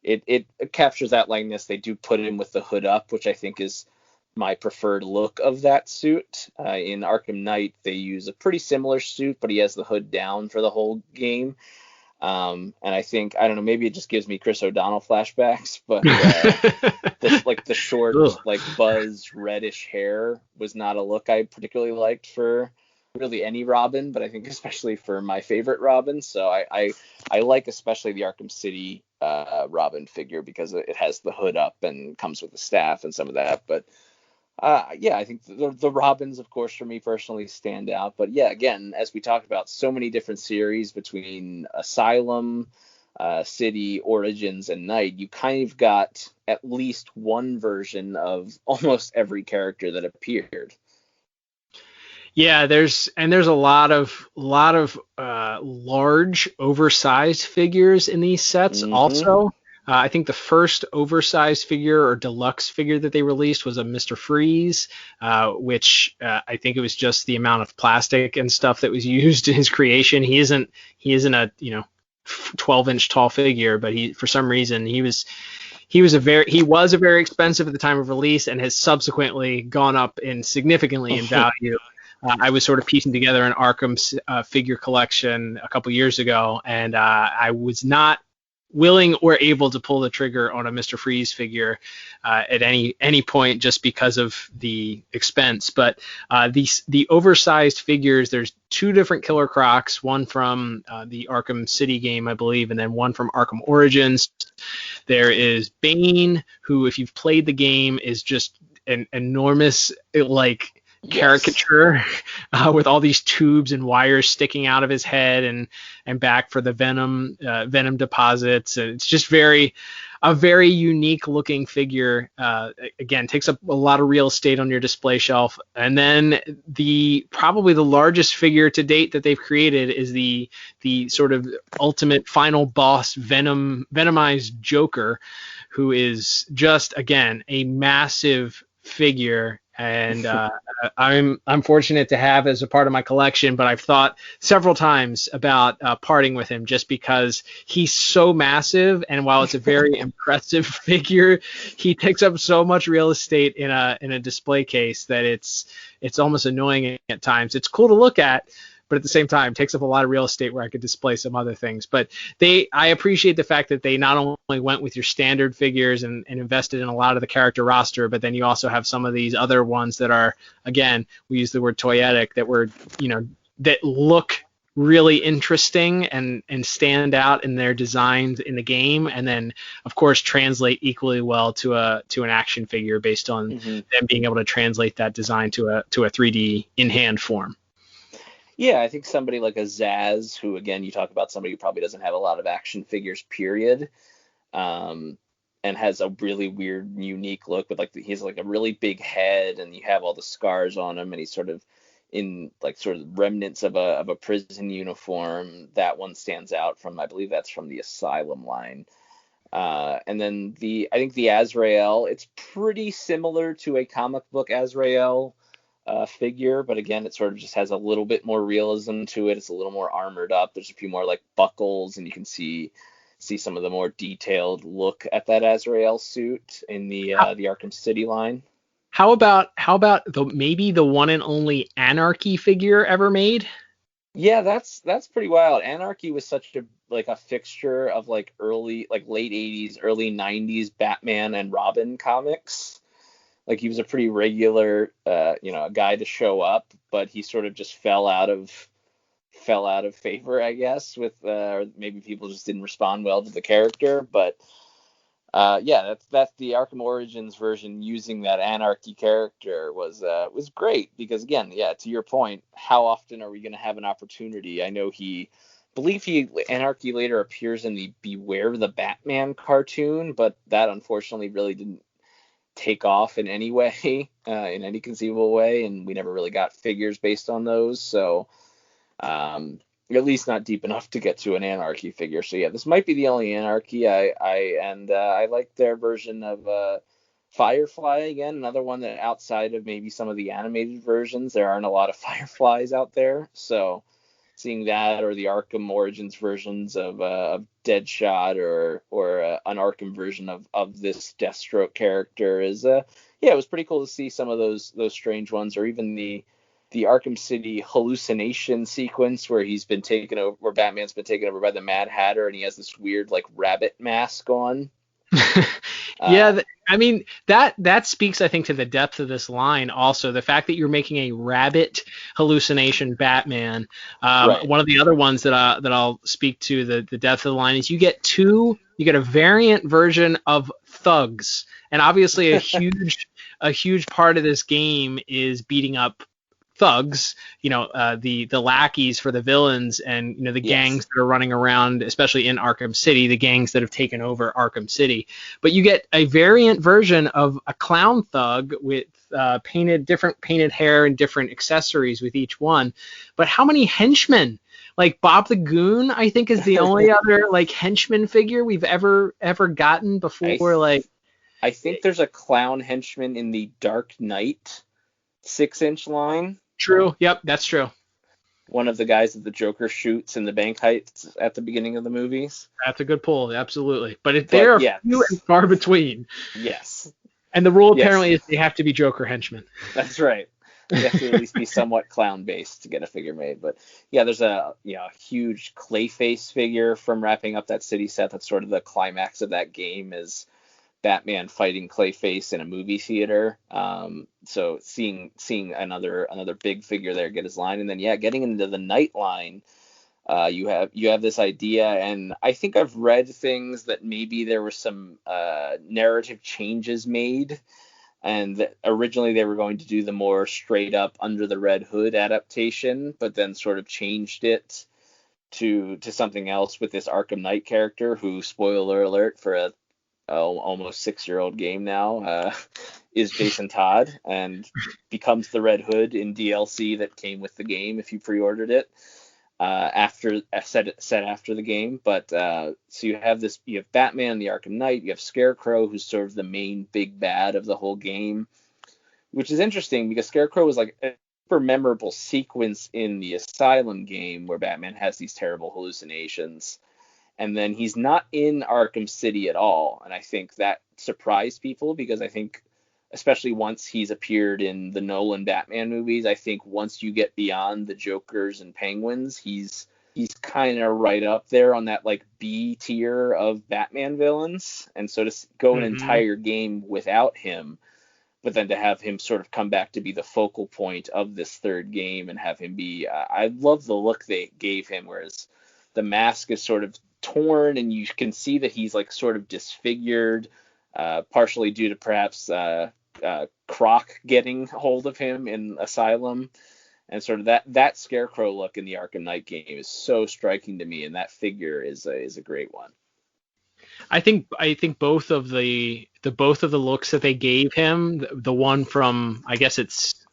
Speaker 3: It captures that likeness. They do put him with the hood up, which I think is my preferred look of that suit. In Arkham Knight, they use a pretty similar suit, but he has the hood down for the whole game. And I think, I don't know, maybe it just gives me Chris O'Donnell flashbacks, but the short, like Buzz reddish hair was not a look I particularly liked for really any Robin, but I think especially for my favorite Robin. So I like especially the Arkham City Robin figure, because it has the hood up and comes with the staff and some of that. But I think the Robins, of course, for me personally stand out. But yeah, again, as we talked about, so many different series between Asylum, City, Origins, and Night, you kind of got at least one version of almost every character that appeared.
Speaker 2: Yeah, there's a lot of large, oversized figures in these sets.
Speaker 3: Mm-hmm.
Speaker 2: Also, I think the first oversized figure or deluxe figure that they released was a Mr. Freeze, which I think it was just the amount of plastic and stuff that was used in his creation. He isn't a 12-inch tall figure, but for some reason he was a very expensive at the time of release, and has subsequently gone up significantly in value. I was sort of piecing together an Arkham figure collection a couple years ago, and I was not willing or able to pull the trigger on a Mr. Freeze figure at any point, just because of the expense. But the oversized figures, there's two different Killer Crocs, one from the Arkham City game, I believe, and then one from Arkham Origins. There is Bane, who, if you've played the game, is just an enormous, caricature with all these tubes and wires sticking out of his head and back for the venom deposits. And it's just a very unique looking figure. Again, takes up a lot of real estate on your display shelf. And then probably the largest figure to date that they've created is the sort of ultimate final boss venomized Joker, who is just, again, a massive figure. And I'm fortunate to have as a part of my collection, but I've thought several times about parting with him, just because he's so massive, and while it's a very impressive figure, he takes up so much real estate in a display case that it's almost annoying at times. It's cool to look at, but at the same time takes up a lot of real estate where I could display some other things. But I appreciate the fact that they not only went with your standard figures and invested in a lot of the character roster, but then you also have some of these other ones that are, again, we use the word toyetic, that look really interesting and stand out in their designs in the game, and then of course translate equally well to an action figure based on them being able to translate that design to a 3D in hand form.
Speaker 3: Yeah, I think somebody like a Zaz, who, again, you talk about somebody who probably doesn't have a lot of action figures, period, and has a really weird, unique look, but he's like a really big head, and you have all the scars on him, and he's sort of in sort of remnants of a prison uniform. That one stands out from, I believe that's from the Asylum line. And then I think the Azrael, it's pretty similar to a comic book Azrael figure, but again, it sort of just has a little bit more realism to it. It's a little more armored up. There's a few more buckles, and you can see some of the more detailed look at that Azrael suit in the Arkham City line.
Speaker 2: How about maybe the one and only Anarchy figure ever made?
Speaker 3: Yeah, that's pretty wild. Anarchy was such a fixture of early late 80s, early 90s Batman and Robin comics. He was a pretty regular, guy to show up, but he sort of just fell out of favor, I guess, with or maybe people just didn't respond well to the character. But that's the Arkham Origins version using that Anarchy character was great, because again, to your point, how often are we going to have an opportunity? I know he believe Anarchy later appears in the Beware the Batman cartoon, but that unfortunately really didn't take off in any way, in any conceivable way, and we never really got figures based on those. So at least not deep enough to get to an Anarchy figure. So yeah, this might be the only Anarchy. I like their version of Firefly again, another one that outside of maybe some of the animated versions, there aren't a lot of Fireflies out there. So seeing that, or the Arkham Origins versions of Deadshot, or an Arkham version of this Deathstroke character is yeah, it was pretty cool to see some of those strange ones, or even the Arkham City hallucination sequence where Batman's been taken over by the Mad Hatter, and he has this weird like rabbit mask on.
Speaker 2: Yeah, I mean that speaks, I think, to the depth of this line. Also, the fact that you're making a rabbit hallucination Batman. Right. One of the other ones that I'll speak to the depth of the line is you get a variant version of thugs, and obviously a huge part of this game is beating up thugs, the lackeys for the villains, and the gangs that are running around, especially in Arkham City, the gangs that have taken over Arkham City. But you get a variant version of a clown thug with different painted hair and different accessories with each one. But how many henchmen? Like Bob the Goon, I think, is the only other like henchman figure we've ever gotten before.
Speaker 3: I think there's a clown henchman in the Dark Knight 6-inch line.
Speaker 2: True. Yep, that's true.
Speaker 3: One of the guys that the Joker shoots in the bank heights at the beginning of the movies.
Speaker 2: That's a good pull, absolutely. But they're few and far between.
Speaker 3: Yes.
Speaker 2: And the rule apparently is they have to be Joker henchmen.
Speaker 3: That's right. They have to at least be somewhat clown-based to get a figure made. But yeah, there's a huge Clayface figure from wrapping up that city set. That's sort of the climax of that game, is Batman fighting Clayface in a movie theater. So seeing another big figure there get his line, and then getting into the Knight line, you have this idea, and I think I've read things that maybe there were some narrative changes made, and that originally they were going to do the more straight up Under the Red Hood adaptation, but then sort of changed it to something else with this Arkham Knight character, who, spoiler alert for a almost 6-year-old game now, is Jason Todd, and becomes the Red Hood in DLC that came with the game if you pre-ordered it after the game. But so you have Batman, the Arkham Knight, you have Scarecrow, who's sort of the main big bad of the whole game, which is interesting because Scarecrow was like a super memorable sequence in the Asylum game where Batman has these terrible hallucinations. And then he's not in Arkham City at all. And I think that surprised people, because I think, especially once he's appeared in the Nolan Batman movies, I think once you get beyond the Jokers and Penguins, he's kind of right up there on that like B tier of Batman villains. And so to go an entire game without him, but then to have him sort of come back to be the focal point of this third game and have him be, I love the look they gave him, whereas the mask is sort of torn and you can see that he's like sort of disfigured, partially due to perhaps Croc getting hold of him in Asylum, and sort of that Scarecrow look in the Arkham Knight game is so striking to me, and that figure is a great one.
Speaker 2: I think both of the looks that they gave him, the one from I guess it's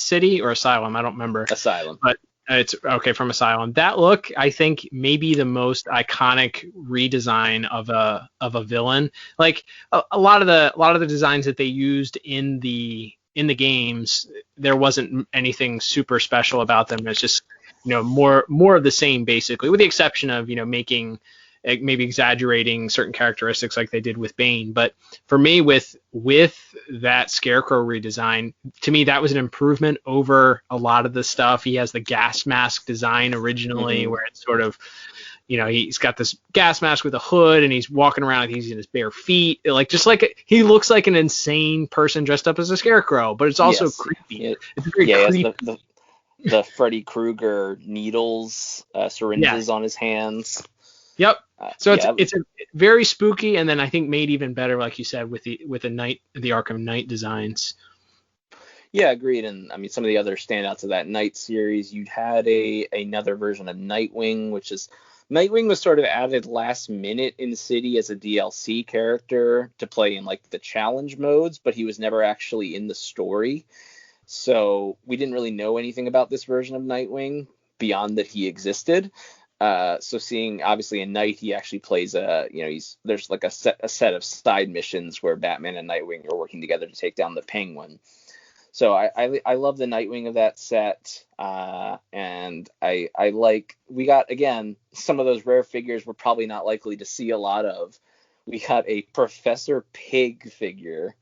Speaker 2: City or Asylum, I don't remember.
Speaker 3: Asylum.
Speaker 2: But it's okay, from Asylum. That look, I think, may be the most iconic redesign of a villain. Like a lot of the designs that they used in the games, there wasn't anything super special about them. It's just more of the same, basically, with the exception of making, maybe exaggerating certain characteristics like they did with Bane. But for me, with that Scarecrow redesign, to me that was an improvement over a lot of the stuff. He has the gas mask design originally, where it's sort of, he's got this gas mask with a hood and he's walking around like he's in his bare feet, he looks like an insane person dressed up as a Scarecrow, but it's also creepy. It's very creepy.
Speaker 3: The Freddy Krueger needles, syringes on his hands.
Speaker 2: Yep. So it's a very spooky, and then I think made even better, like you said, with the Arkham Knight designs.
Speaker 3: Yeah, agreed. And I mean, some of the other standouts of that Knight series, you'd had another version of Nightwing, Nightwing was sort of added last minute in City as a DLC character to play in like the challenge modes, but he was never actually in the story. So we didn't really know anything about this version of Nightwing beyond that he existed. So seeing obviously in Night, he actually plays there's like a set of side missions where Batman and Nightwing are working together to take down the Penguin. So I love the Nightwing of that set, and I like, we got, again, some of those rare figures we're probably not likely to see a lot of. We got a Professor Pig figure,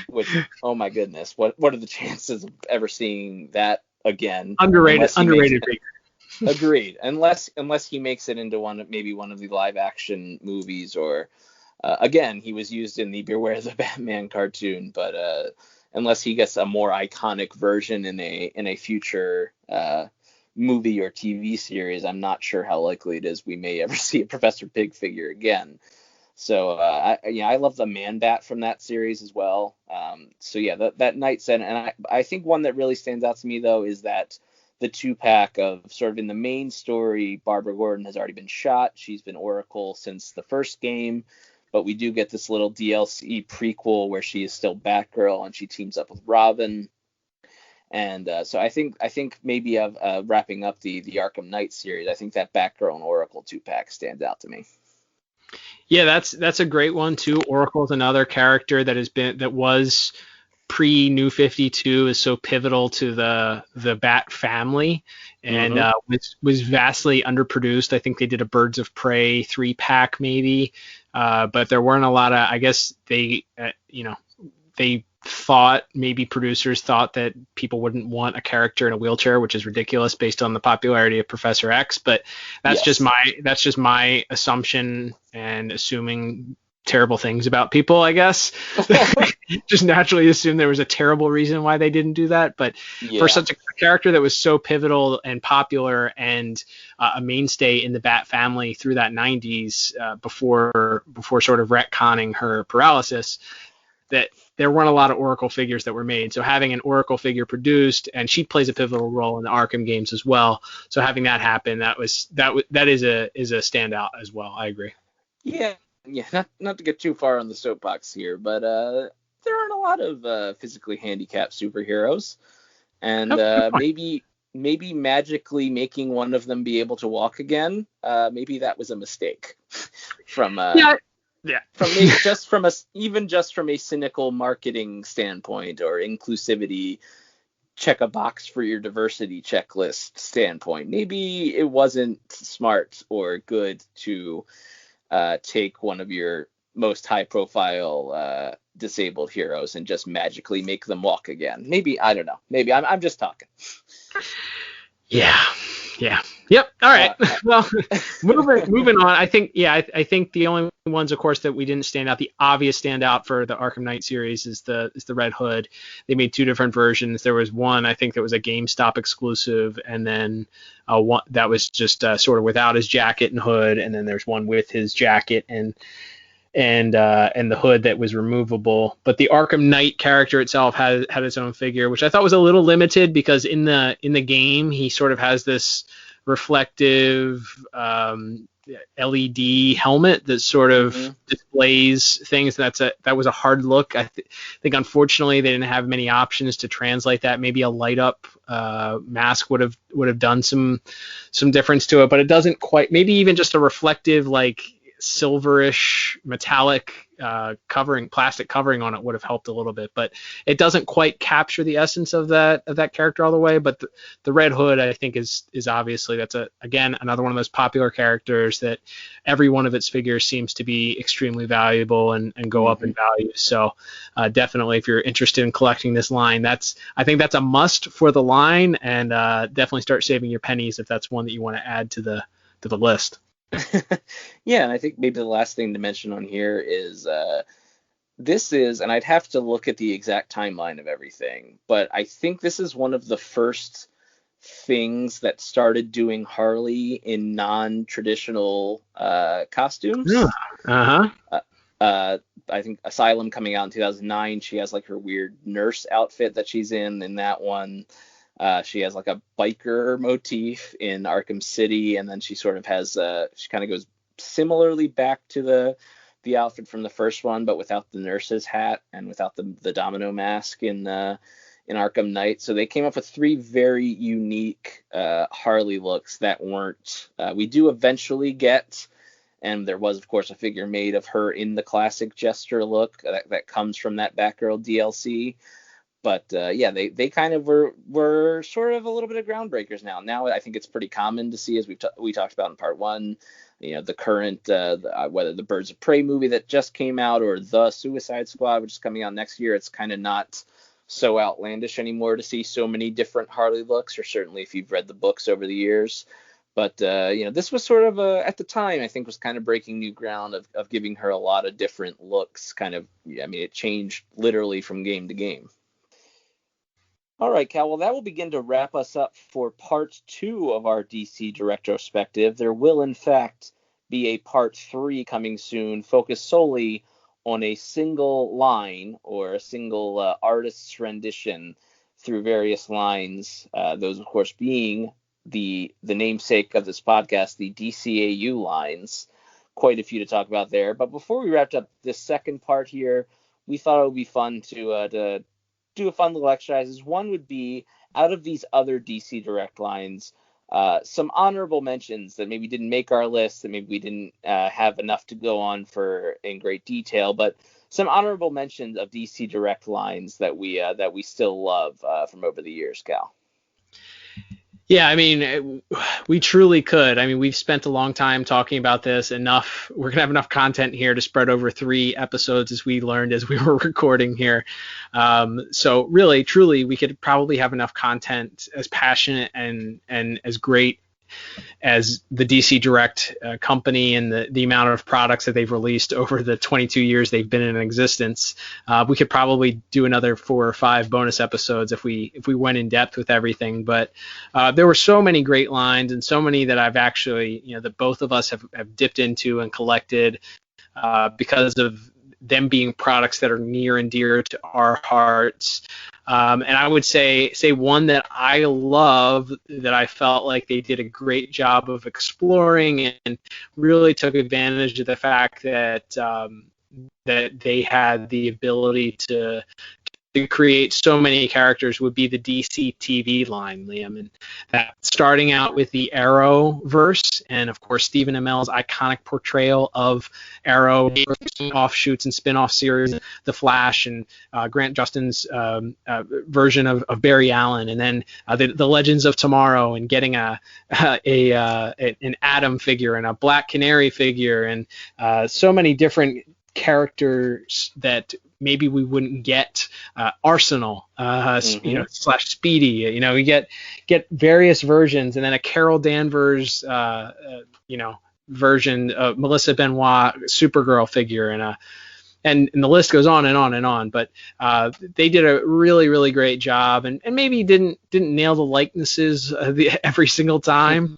Speaker 3: which, oh my goodness, what are the chances of ever seeing that again?
Speaker 2: Underrated figure.
Speaker 3: Agreed, unless he makes it into one of the live action movies, or again, he was used in the Beware the Batman cartoon, but unless he gets a more iconic version in a future movie or TV series, I'm not sure how likely it is we may ever see a Professor Pig figure again. So I love the Man Bat from that series as well. So yeah, that Night set, and I think one that really stands out to me though is that the 2-pack of sort of in the main story, Barbara Gordon has already been shot. She's been Oracle since the first game. But we do get this little DLC prequel where she is still Batgirl and she teams up with Robin. And so I think maybe of wrapping up the Arkham Knight series, I think that Batgirl and Oracle 2-pack stands out to me.
Speaker 2: Yeah, that's a great one too. Oracle is another character that was pre New 52, is so pivotal to the Bat family, and was vastly underproduced. I think they did a Birds of Prey 3-pack maybe. But there weren't a lot of, I guess they thought, maybe producers thought that people wouldn't want a character in a wheelchair, which is ridiculous based on the popularity of Professor X. But that's just my assumption, and assuming terrible things about people, I guess. Just naturally assume there was a terrible reason why they didn't do that. But for such a character that was so pivotal and popular and a mainstay in the Bat family through that 90s, before sort of retconning her paralysis, that there weren't a lot of Oracle figures that were made. So having an Oracle figure produced, and she plays a pivotal role in the Arkham games as well. So having that happen, that is a standout as well. I agree.
Speaker 3: Yeah, not to get too far on the soapbox here, but there aren't a lot of physically handicapped superheroes, and maybe magically making one of them be able to walk again, maybe that was a mistake from from maybe just from a cynical marketing standpoint or inclusivity, check a box for your diversity checklist standpoint. Maybe it wasn't smart or good to take one of your most high profile disabled heroes and just magically make them walk again. Maybe, I don't know. Maybe I'm just talking.
Speaker 2: Yeah. Yep. All right. Well, moving on. I think the only ones, of course, that we didn't stand out, the obvious standout for the Arkham Knight series is the Red Hood. They made 2 different versions. There was one, I think, that was a GameStop exclusive, and then one that was just sort of without his jacket and hood, and then there's one with his jacket and the hood that was removable. But the Arkham Knight character itself had its own figure, which I thought was a little limited, because in the game he sort of has this reflective LED helmet that sort of displays things. That was a hard look. I think unfortunately they didn't have many options to translate that. Maybe a light up mask would have done some difference to it, but it doesn't quite. Maybe even just a reflective, like, silverish metallic plastic covering on it would have helped a little bit, but it doesn't quite capture the essence of that character all the way. But the Red Hood, I think, is obviously, that's again another one of those popular characters that every one of its figures seems to be extremely valuable and go up in value. So definitely, if you're interested in collecting this line, I think that's a must for the line, and definitely start saving your pennies if that's one that you want to add to the list.
Speaker 3: Yeah, and I think maybe the last thing to mention on here is this is, and I'd have to look at the exact timeline of everything, but I think this is one of the first things that started doing Harley in non-traditional costumes. I think Asylum coming out in 2009. She has like her weird nurse outfit that she's in that one. She has like a biker motif in Arkham City, and then she sort of has she kind of goes similarly back to the outfit from the first one, but without the nurse's hat and without the domino mask in Arkham Knight. So they came up with 3 very unique Harley looks that weren't. We do eventually get, and there was of course a figure made of her in the classic Jester look that comes from that Batgirl DLC. But yeah, they kind of were sort of a little bit of groundbreakers now. Now I think it's pretty common to see, as we talked about in part 1, the current whether the Birds of Prey movie that just came out or the Suicide Squad, which is coming out next year. It's kind of not so outlandish anymore to see so many different Harley looks, or certainly if you've read the books over the years. But this was sort of at the time, I think, was kind of breaking new ground of giving her a lot of different looks. Kind of, I mean, it changed literally from game to game. All right, Cal, well, that will begin to wrap us up for part 2 of our DC Directrospective. There will, in fact, be a part 3 coming soon, focused solely on a single line or a single artist's rendition through various lines, those, of course, being the namesake of this podcast, the DCAU lines. Quite a few to talk about there. But before we wrapped up this second part here, we thought it would be fun to do a fun little exercises. One would be, out of these other DC Direct lines, some honorable mentions that maybe didn't make our list, that maybe we didn't have enough to go on for in great detail, but some honorable mentions of DC Direct lines that we still love from over the years, Cal.
Speaker 2: Yeah, I mean, we truly could. I mean, we've spent a long time talking about this. Enough. We're gonna have enough content here to spread over 3 episodes, as we learned as we were recording here. So really, truly, we could probably have enough content as passionate and as great as the DC Direct company and the amount of products that they've released over the 22 years they've been in existence. We could probably do another 4 or 5 bonus episodes if we went in depth with everything. But there were so many great lines, and so many that I've actually, that both of us have dipped into and collected because of them being products that are near and dear to our hearts. And I would say one that I love, that I felt like they did a great job of exploring and really took advantage of the fact that that they had the ability to create so many characters, would be the DC TV line, Liam. And that, starting out with the Arrowverse, and of course Stephen Amell's iconic portrayal of Arrow, offshoots and spin-off series, The Flash, and Grant Justin's version of Barry Allen, and then the Legends of Tomorrow, and getting an Atom figure and a Black Canary figure, and so many different characters that maybe we wouldn't get. Arsenal, slash Speedy, we get various versions, and then a Carol Danvers, version of Melissa Benoit Supergirl figure, and the list goes on and on and on. But they did a really, really great job, and maybe didn't nail the likenesses every single time.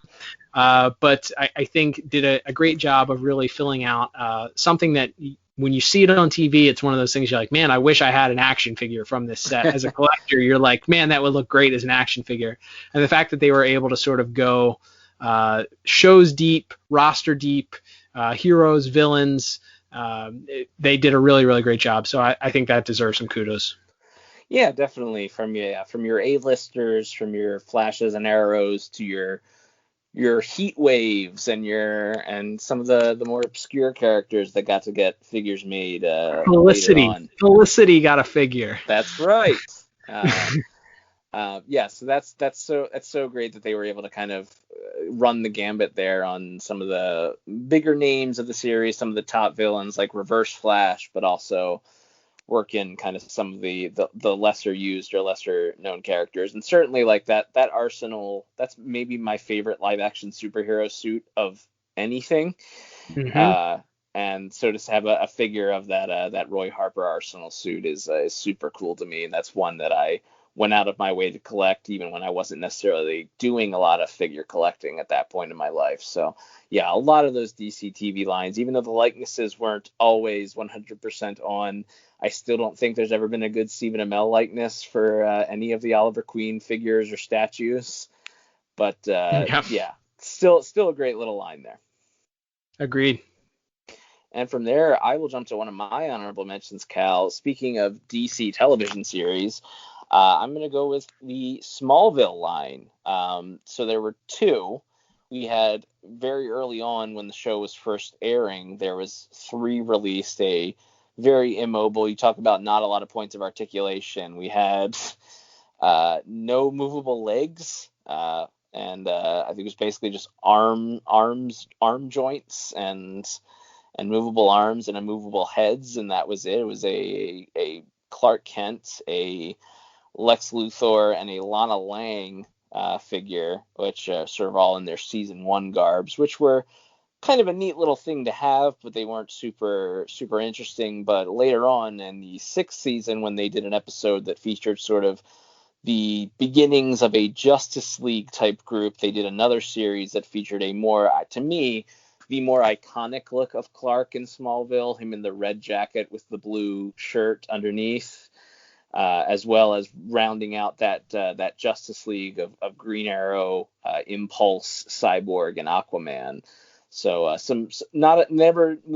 Speaker 2: But I think did a great job of really filling out something that, when you see it on TV, it's one of those things you're like, man, I wish I had an action figure from this set. As a collector, you're like, man, that would look great as an action figure. And the fact that they were able to sort of go shows deep, roster deep, heroes, villains, they did a really, really great job. So I think that deserves some kudos.
Speaker 3: Yeah, definitely. From your A-listers, from your Flashes and Arrows, to your Heat Waves and some of the more obscure characters that got to get figures made later on.
Speaker 2: Felicity got a figure.
Speaker 3: That's right. So that's so great that they were able to kind of run the gambit there on some of the bigger names of the series, some of the top villains like Reverse Flash, but also work in kind of some of the lesser used or lesser known characters. And certainly like that Arsenal, that's maybe my favorite live action superhero suit of anything. Mm-hmm. And so to have a figure of that Roy Harper Arsenal suit is super cool to me. And that's one that I went out of my way to collect, even when I wasn't necessarily doing a lot of figure collecting at that point in my life. So yeah, a lot of those DC TV lines, even though the likenesses weren't always 100% on, I still don't think there's ever been a good Stephen Amell likeness for any of the Oliver Queen figures or statues. But yeah, still a great little line there.
Speaker 2: Agreed.
Speaker 3: And from there, I will jump to one of my honorable mentions, Cal. Speaking of DC television series, I'm going to go with the Smallville line. So there were two. We had very early on when the show was first airing, there was three released, a very immobile. You talk about not a lot of points of articulation. We had no movable legs, and I think it was basically just arm joints and movable arms and immovable heads, and that was it. It was a Clark Kent, a Lex Luthor, and a Lana Lang figure, which sort of all in their season 1 garbs, which were kind of a neat little thing to have, but they weren't super interesting. But later on in the 6th season, when they did an episode that featured sort of the beginnings of a Justice League type group, they did another series that featured a more, to me, the more iconic look of Clark in Smallville, him in the red jacket with the blue shirt underneath, as well as rounding out that Justice League of Green Arrow, Impulse, Cyborg, and Aquaman. So we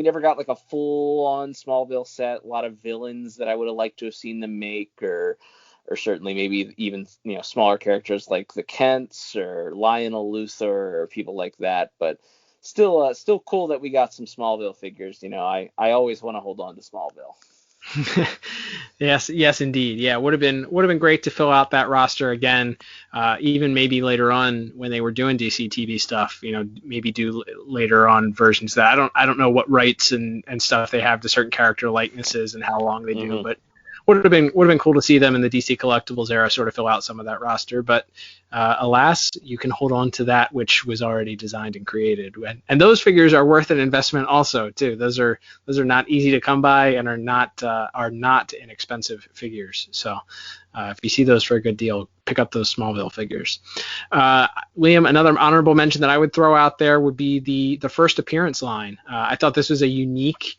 Speaker 3: never got like a full on Smallville set. A lot of villains that I would have liked to have seen them make, or certainly maybe even smaller characters like the Kents or Lionel Luthor or people like that. But still cool that we got some Smallville figures. I always want to hold on to Smallville.
Speaker 2: Yes, indeed. Yeah, would have been great to fill out that roster again. Even maybe later on when they were doing DC TV stuff, maybe do later on versions of that. I don't know what rights and stuff they have to certain character likenesses and how long they do, but would have been cool to see them in the DC Collectibles era sort of fill out some of that roster. But alas, you can hold on to that which was already designed and created. And those figures are worth an investment also too. Those are not easy to come by and are not inexpensive figures. So if you see those for a good deal, pick up those Smallville figures. Liam, another honorable mention that I would throw out there would be the first appearance line. I thought this was a unique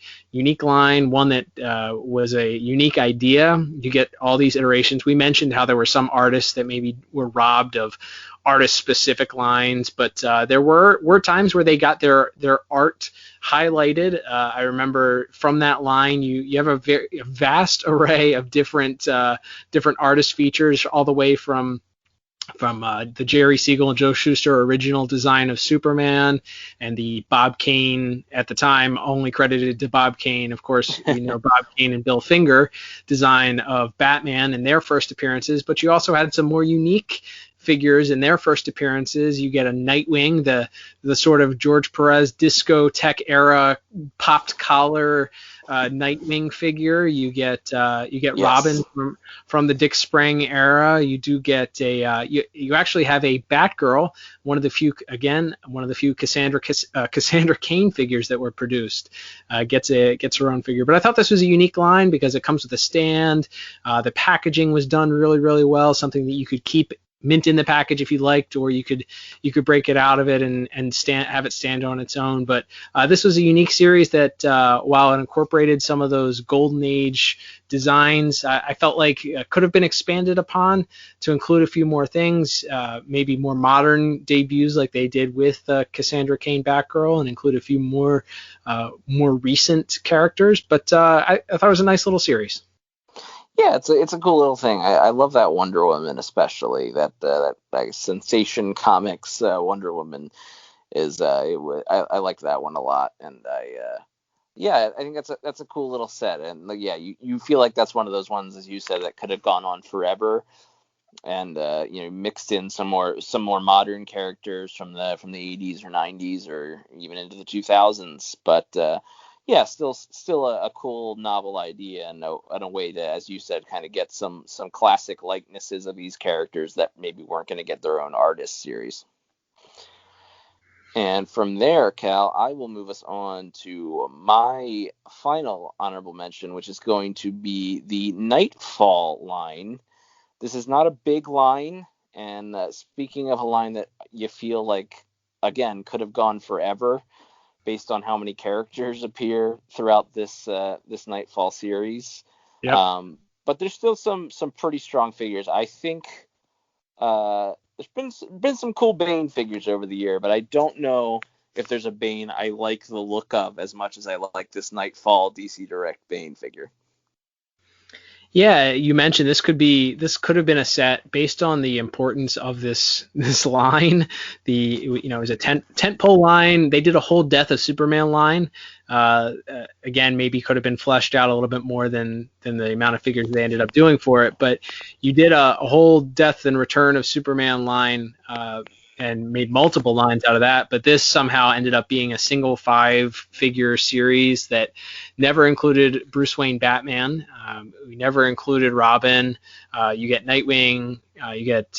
Speaker 2: line, one that was a unique idea. You get all these iterations. We mentioned how there were some artists that maybe were robbed of artist-specific lines, but there were times where they got their art highlighted. I remember from that line, you have a vast array of different artist features, all the way from the Jerry Siegel and Joe Shuster original design of Superman, and the Bob Kane, at the time only credited to Bob Kane, of course, Bob Kane and Bill Finger design of Batman in their first appearances. But you also had some more unique figures in their first appearances. You get a Nightwing, the sort of George Perez discotheque era popped collar Nightwing figure. You get yes. Robin from the Dick Sprang era. You do get you actually have a Batgirl, one of the few Cassandra Cain figures that were produced. Gets her own figure. But I thought this was a unique line because it comes with a stand. The packaging was done really, really well. Something that you could keep mint in the package if you liked, or you could break it out of it and have it stand on its own. But this was a unique series that while it incorporated some of those golden age designs, I felt like could have been expanded upon to include a few more things, maybe more modern debuts like they did with Cassandra Cain Batgirl, and include a few more recent characters. But I thought it was a nice little series.
Speaker 3: Yeah, it's a cool little thing. I love that Wonder Woman, especially that Sensation Comics Wonder Woman is. I like that one a lot, and I think that's a cool little set. And you feel like that's one of those ones, as you said, that could have gone on forever, and mixed in some more modern characters from the 80s or 90s or even into the 2000s, but. Yeah, still a cool novel idea, and a way to, as you said, kind of get some classic likenesses of these characters that maybe weren't going to get their own artist series. And from there, Cal, I will move us on to my final honorable mention, which is going to be the Nightfall line, This is not a big line, and speaking of a line that you feel like, again, could have gone forever based on how many characters appear throughout this Nightfall series.
Speaker 2: Yep.
Speaker 3: But there's still some pretty strong figures. I think there's been some cool Bane figures over the year, but I don't know if there's a Bane I like the look of as much as I like this Nightfall DC Direct Bane figure.
Speaker 2: Yeah, you mentioned this could have been a set based on the importance of this line. It was a tentpole line. They did a whole Death of Superman line. Again, maybe could have been fleshed out a little bit more than the amount of figures they ended up doing for it. But you did a whole Death and Return of Superman line. And made multiple lines out of that, but this somehow ended up being a single 5-figure series that never included Bruce Wayne Batman. We never included Robin. You get Nightwing. You get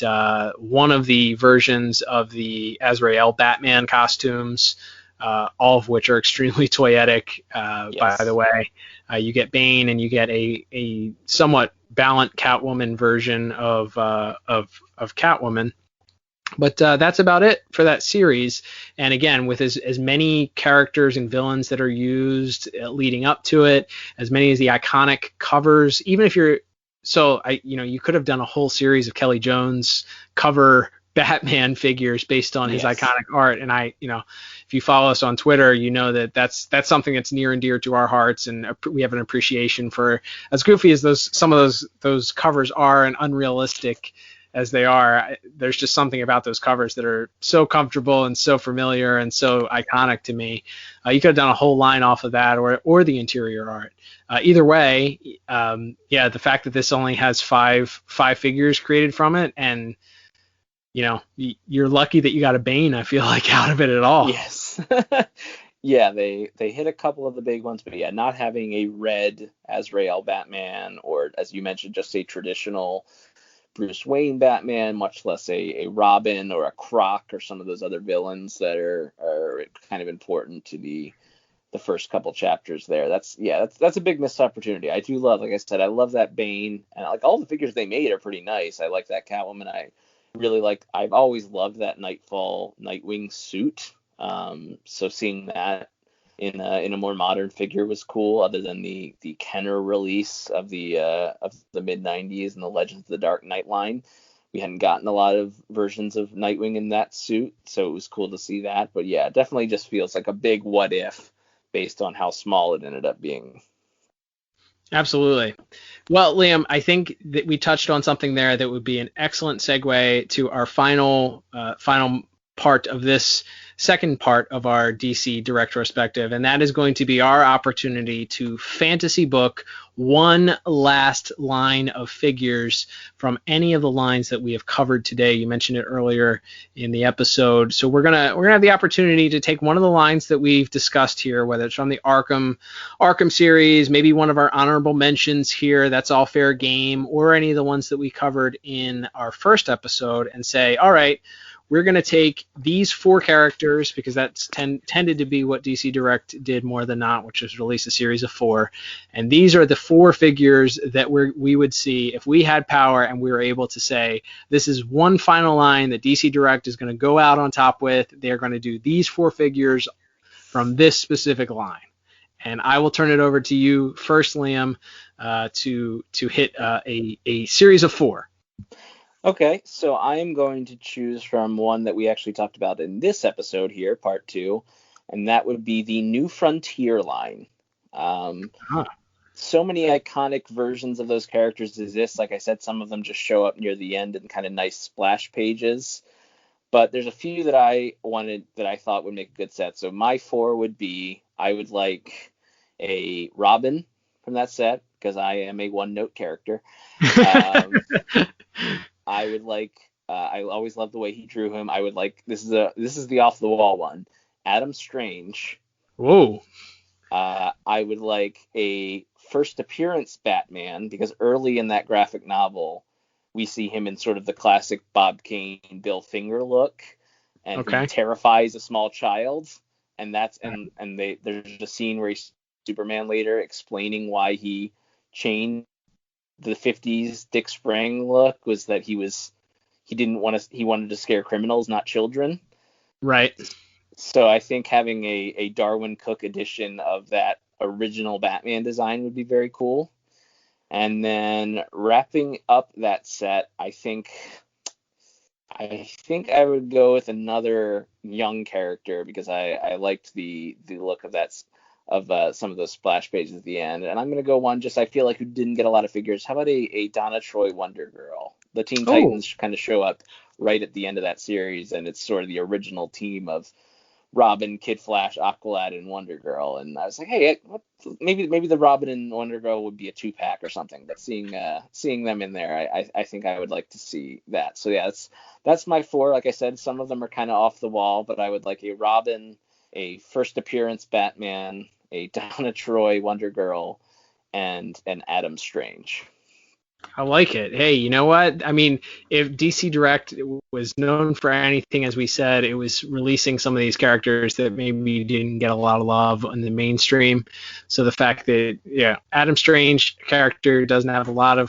Speaker 2: one of the versions of the Azrael Batman costumes, all of which are extremely toyetic, by the way. You get Bane, and you get a somewhat balanced Catwoman version of Catwoman. But that's about it for that series. And again, with as many characters and villains that are used leading up to it, as many as the iconic covers, even if you're you could have done a whole series of Kelly Jones cover Batman figures based on his iconic art. And if you follow us on Twitter, you know that's something that's near and dear to our hearts, and we have an appreciation for, as goofy as some of those covers are and unrealistic as they are, there's just something about those covers that are so comfortable and so familiar and so iconic to me. You could have done a whole line off of that, or the interior art. Either way, the fact that this only has five figures created from it, and you're lucky that you got a Bane, I feel like, out of it at all.
Speaker 3: Yes. Yeah, they hit a couple of the big ones, but yeah, not having a red Azrael Batman, or as you mentioned, just a traditional Bruce Wayne Batman, much less a Robin or a Croc or some of those other villains that are kind of important to the first couple chapters there. That's a big missed opportunity. I do love, like I said, I love that Bane, and like all the figures they made are pretty nice. I like that Catwoman. I've always loved that Nightwing suit. So seeing that in a more modern figure was cool, other than the Kenner release of the mid 90s and the Legends of the Dark Knight line. We hadn't gotten a lot of versions of Nightwing in that suit, so it was cool to see that. But yeah, it definitely just feels like a big what if based on how small it ended up being.
Speaker 2: Absolutely. Well, Liam, I think that we touched on something there that would be an excellent segue to our final part of this second part of our DC Directrospective, and that is going to be our opportunity to fantasy book one last line of figures from any of the lines that we have covered today. You mentioned it earlier in the episode, so we're gonna have the opportunity to take one of the lines that we've discussed here, whether it's from the Arkham series, maybe one of our honorable mentions here, that's all fair game, or any of the ones that we covered in our first episode, and say, all right, we're going to take these 4 characters, because that's tended to be what DC Direct did more than not, which is release a series of 4. And these are the 4 figures that we would see if we had power and we were able to say, this is one final line that DC Direct is going to go out on top with. They're going to do these 4 figures from this specific line. And I will turn it over to you first, Liam, to hit a series of 4.
Speaker 3: Okay, so I am going to choose from one that we actually talked about in this episode here, part 2, and that would be the New Frontier line. So many iconic versions of those characters exist. Like I said, some of them just show up near the end in kind of nice splash pages. But there's a few that I thought would make a good set. So my 4 would be, I would like a Robin from that set, because I am a one-note character. I would like, I always loved the way he drew him. I would like, this is the off the wall one, Adam Strange.
Speaker 2: Whoa.
Speaker 3: I would like a first appearance Batman, because early in that graphic novel, we see him in sort of the classic Bob Kane, Bill Finger look, and he terrifies a small child. And there's a scene where he's Superman later explaining why he changed the 50s Dick Sprang look was that he wanted to scare criminals, not children.
Speaker 2: Right.
Speaker 3: So I think having a Darwin Cook edition of that original Batman design would be very cool. And then wrapping up that set, I think I would go with another young character because I liked the look of some of those splash pages at the end. And I'm going to go one just I feel like who didn't get a lot of figures. How about a Donna Troy Wonder Girl? The Teen Titans kind of show up right at the end of that series, and it's sort of the original team of Robin, Kid Flash, Aqualad, and Wonder Girl. And I was like, hey, maybe the Robin and Wonder Girl would be a 2-pack or something. But seeing them in there, I think I would like to see that. So yeah, that's my 4. Like I said, some of them are kind of off the wall, but I would like a Robin, a first appearance Batman, a Donna Troy Wonder Girl, and an Adam Strange.
Speaker 2: I like it. Hey, you know what? I mean, if DC Direct was known for anything, as we said, it was releasing some of these characters that maybe didn't get a lot of love in the mainstream. So the fact that, Adam Strange character doesn't have a lot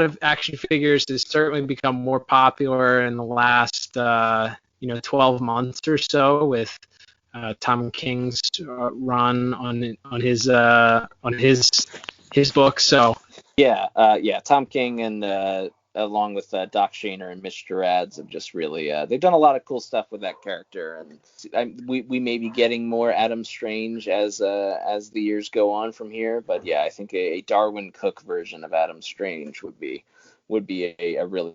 Speaker 2: of action figures has certainly become more popular in the last 12 months or so with Tom King's run on his book. So
Speaker 3: Tom King and along with Doc Shaner and Mitch Gerads have just really they've done a lot of cool stuff with that character, and we may be getting more Adam Strange as the years go on from here. But yeah, I think a Darwin Cook version of Adam Strange would be a really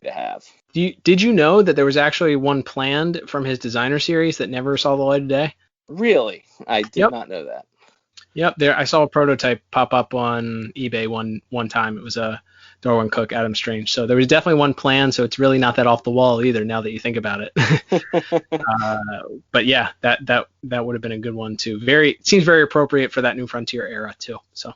Speaker 3: to have.
Speaker 2: Did you know that there was actually one planned from his designer series that never saw the light of day?
Speaker 3: Really? I did not know that.
Speaker 2: Yep, I saw a prototype pop up on eBay one time. It was a Darwin Cook Adam Strange. So there was definitely one planned, so it's really not that off the wall either now that you think about it. But yeah, that would have been a good one too. Seems very appropriate for that New Frontier era too. So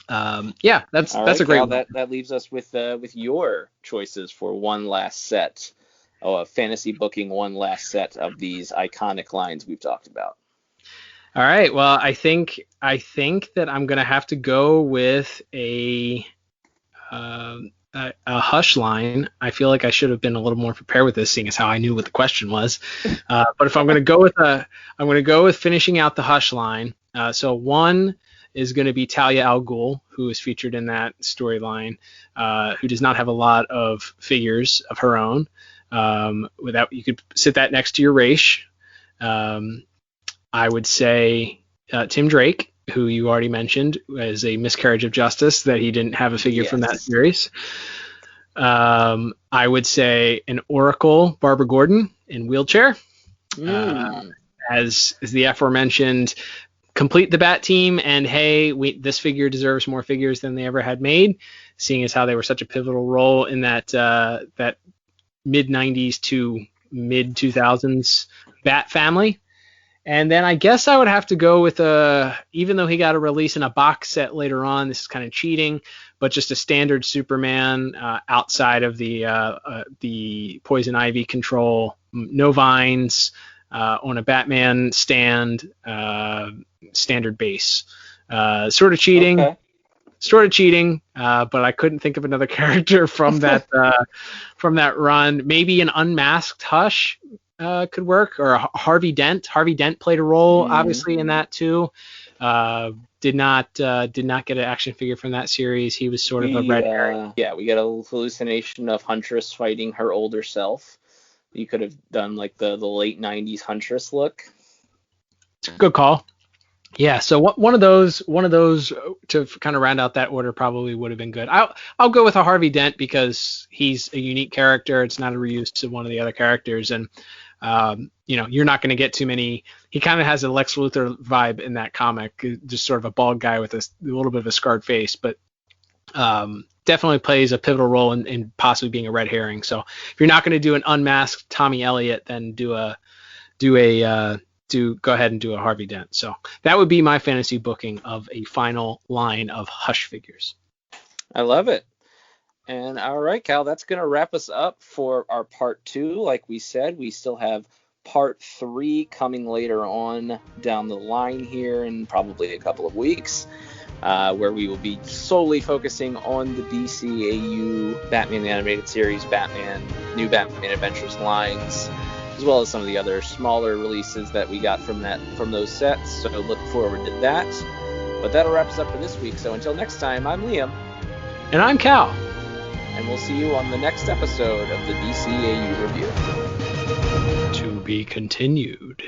Speaker 2: that's a great one.
Speaker 3: That leaves us with your choices for one last set. A fantasy booking one last set of these iconic lines we've talked about.
Speaker 2: All right. Well, I think that I'm gonna have to go with a Hush line. I feel like I should have been a little more prepared with this, seeing as how I knew what the question was. But if I'm gonna go with finishing out the Hush line. So one is going to be Talia al Ghul, who is featured in that storyline, who does not have a lot of figures of her own. You could sit that next to your Raish. I would say Tim Drake, who you already mentioned, as a miscarriage of justice that he didn't have a figure from that series. I would say an Oracle, Barbara Gordon, in wheelchair, as the aforementioned complete the Bat team, and hey, this figure deserves more figures than they ever had made, seeing as how they were such a pivotal role in that mid 90s to mid 2000s Bat family. And then I guess I would have to go with even though he got a release in a box set later on, this is kind of cheating, but just a standard Superman outside of the Poison Ivy control, no vines, on a Batman standard base. Sort of cheating, but I couldn't think of another character from that run. Maybe an unmasked Hush could work, or Harvey Dent. Harvey Dent played a role, obviously, in that too. Did not get an action figure from that series. He was sort of a red herring.
Speaker 3: Yeah, we got a hallucination of Huntress fighting her older self. You could have done like the late 90s Huntress look.
Speaker 2: It's a good call. Yeah, so one of those to kind of round out that order probably would have been good. I'll go with a Harvey Dent because he's a unique character. It's not a reuse of one of the other characters, and you're not going to get too many. He kind of has a Lex Luthor vibe in that comic, just sort of a bald guy with a little bit of a scarred face, but definitely plays a pivotal role in possibly being a red herring. So if you're not going to do an unmasked Tommy Elliott, then go ahead and do a Harvey Dent. So that would be my fantasy booking of a final line of Hush figures.
Speaker 3: I love it. And all right, Cal, that's going to wrap us up for our part 2. Like we said, we still have part 3 coming later on down the line here in probably a couple of weeks. where we will be solely focusing on the DCAU Batman the Animated Series, New Batman Adventures lines, as well as some of the other smaller releases that we got from those sets. So look forward to that. But that'll wrap us up for this week. So until next time, I'm Liam.
Speaker 2: And I'm Cal.
Speaker 3: And we'll see you on the next episode of the DCAU Review.
Speaker 2: To be continued.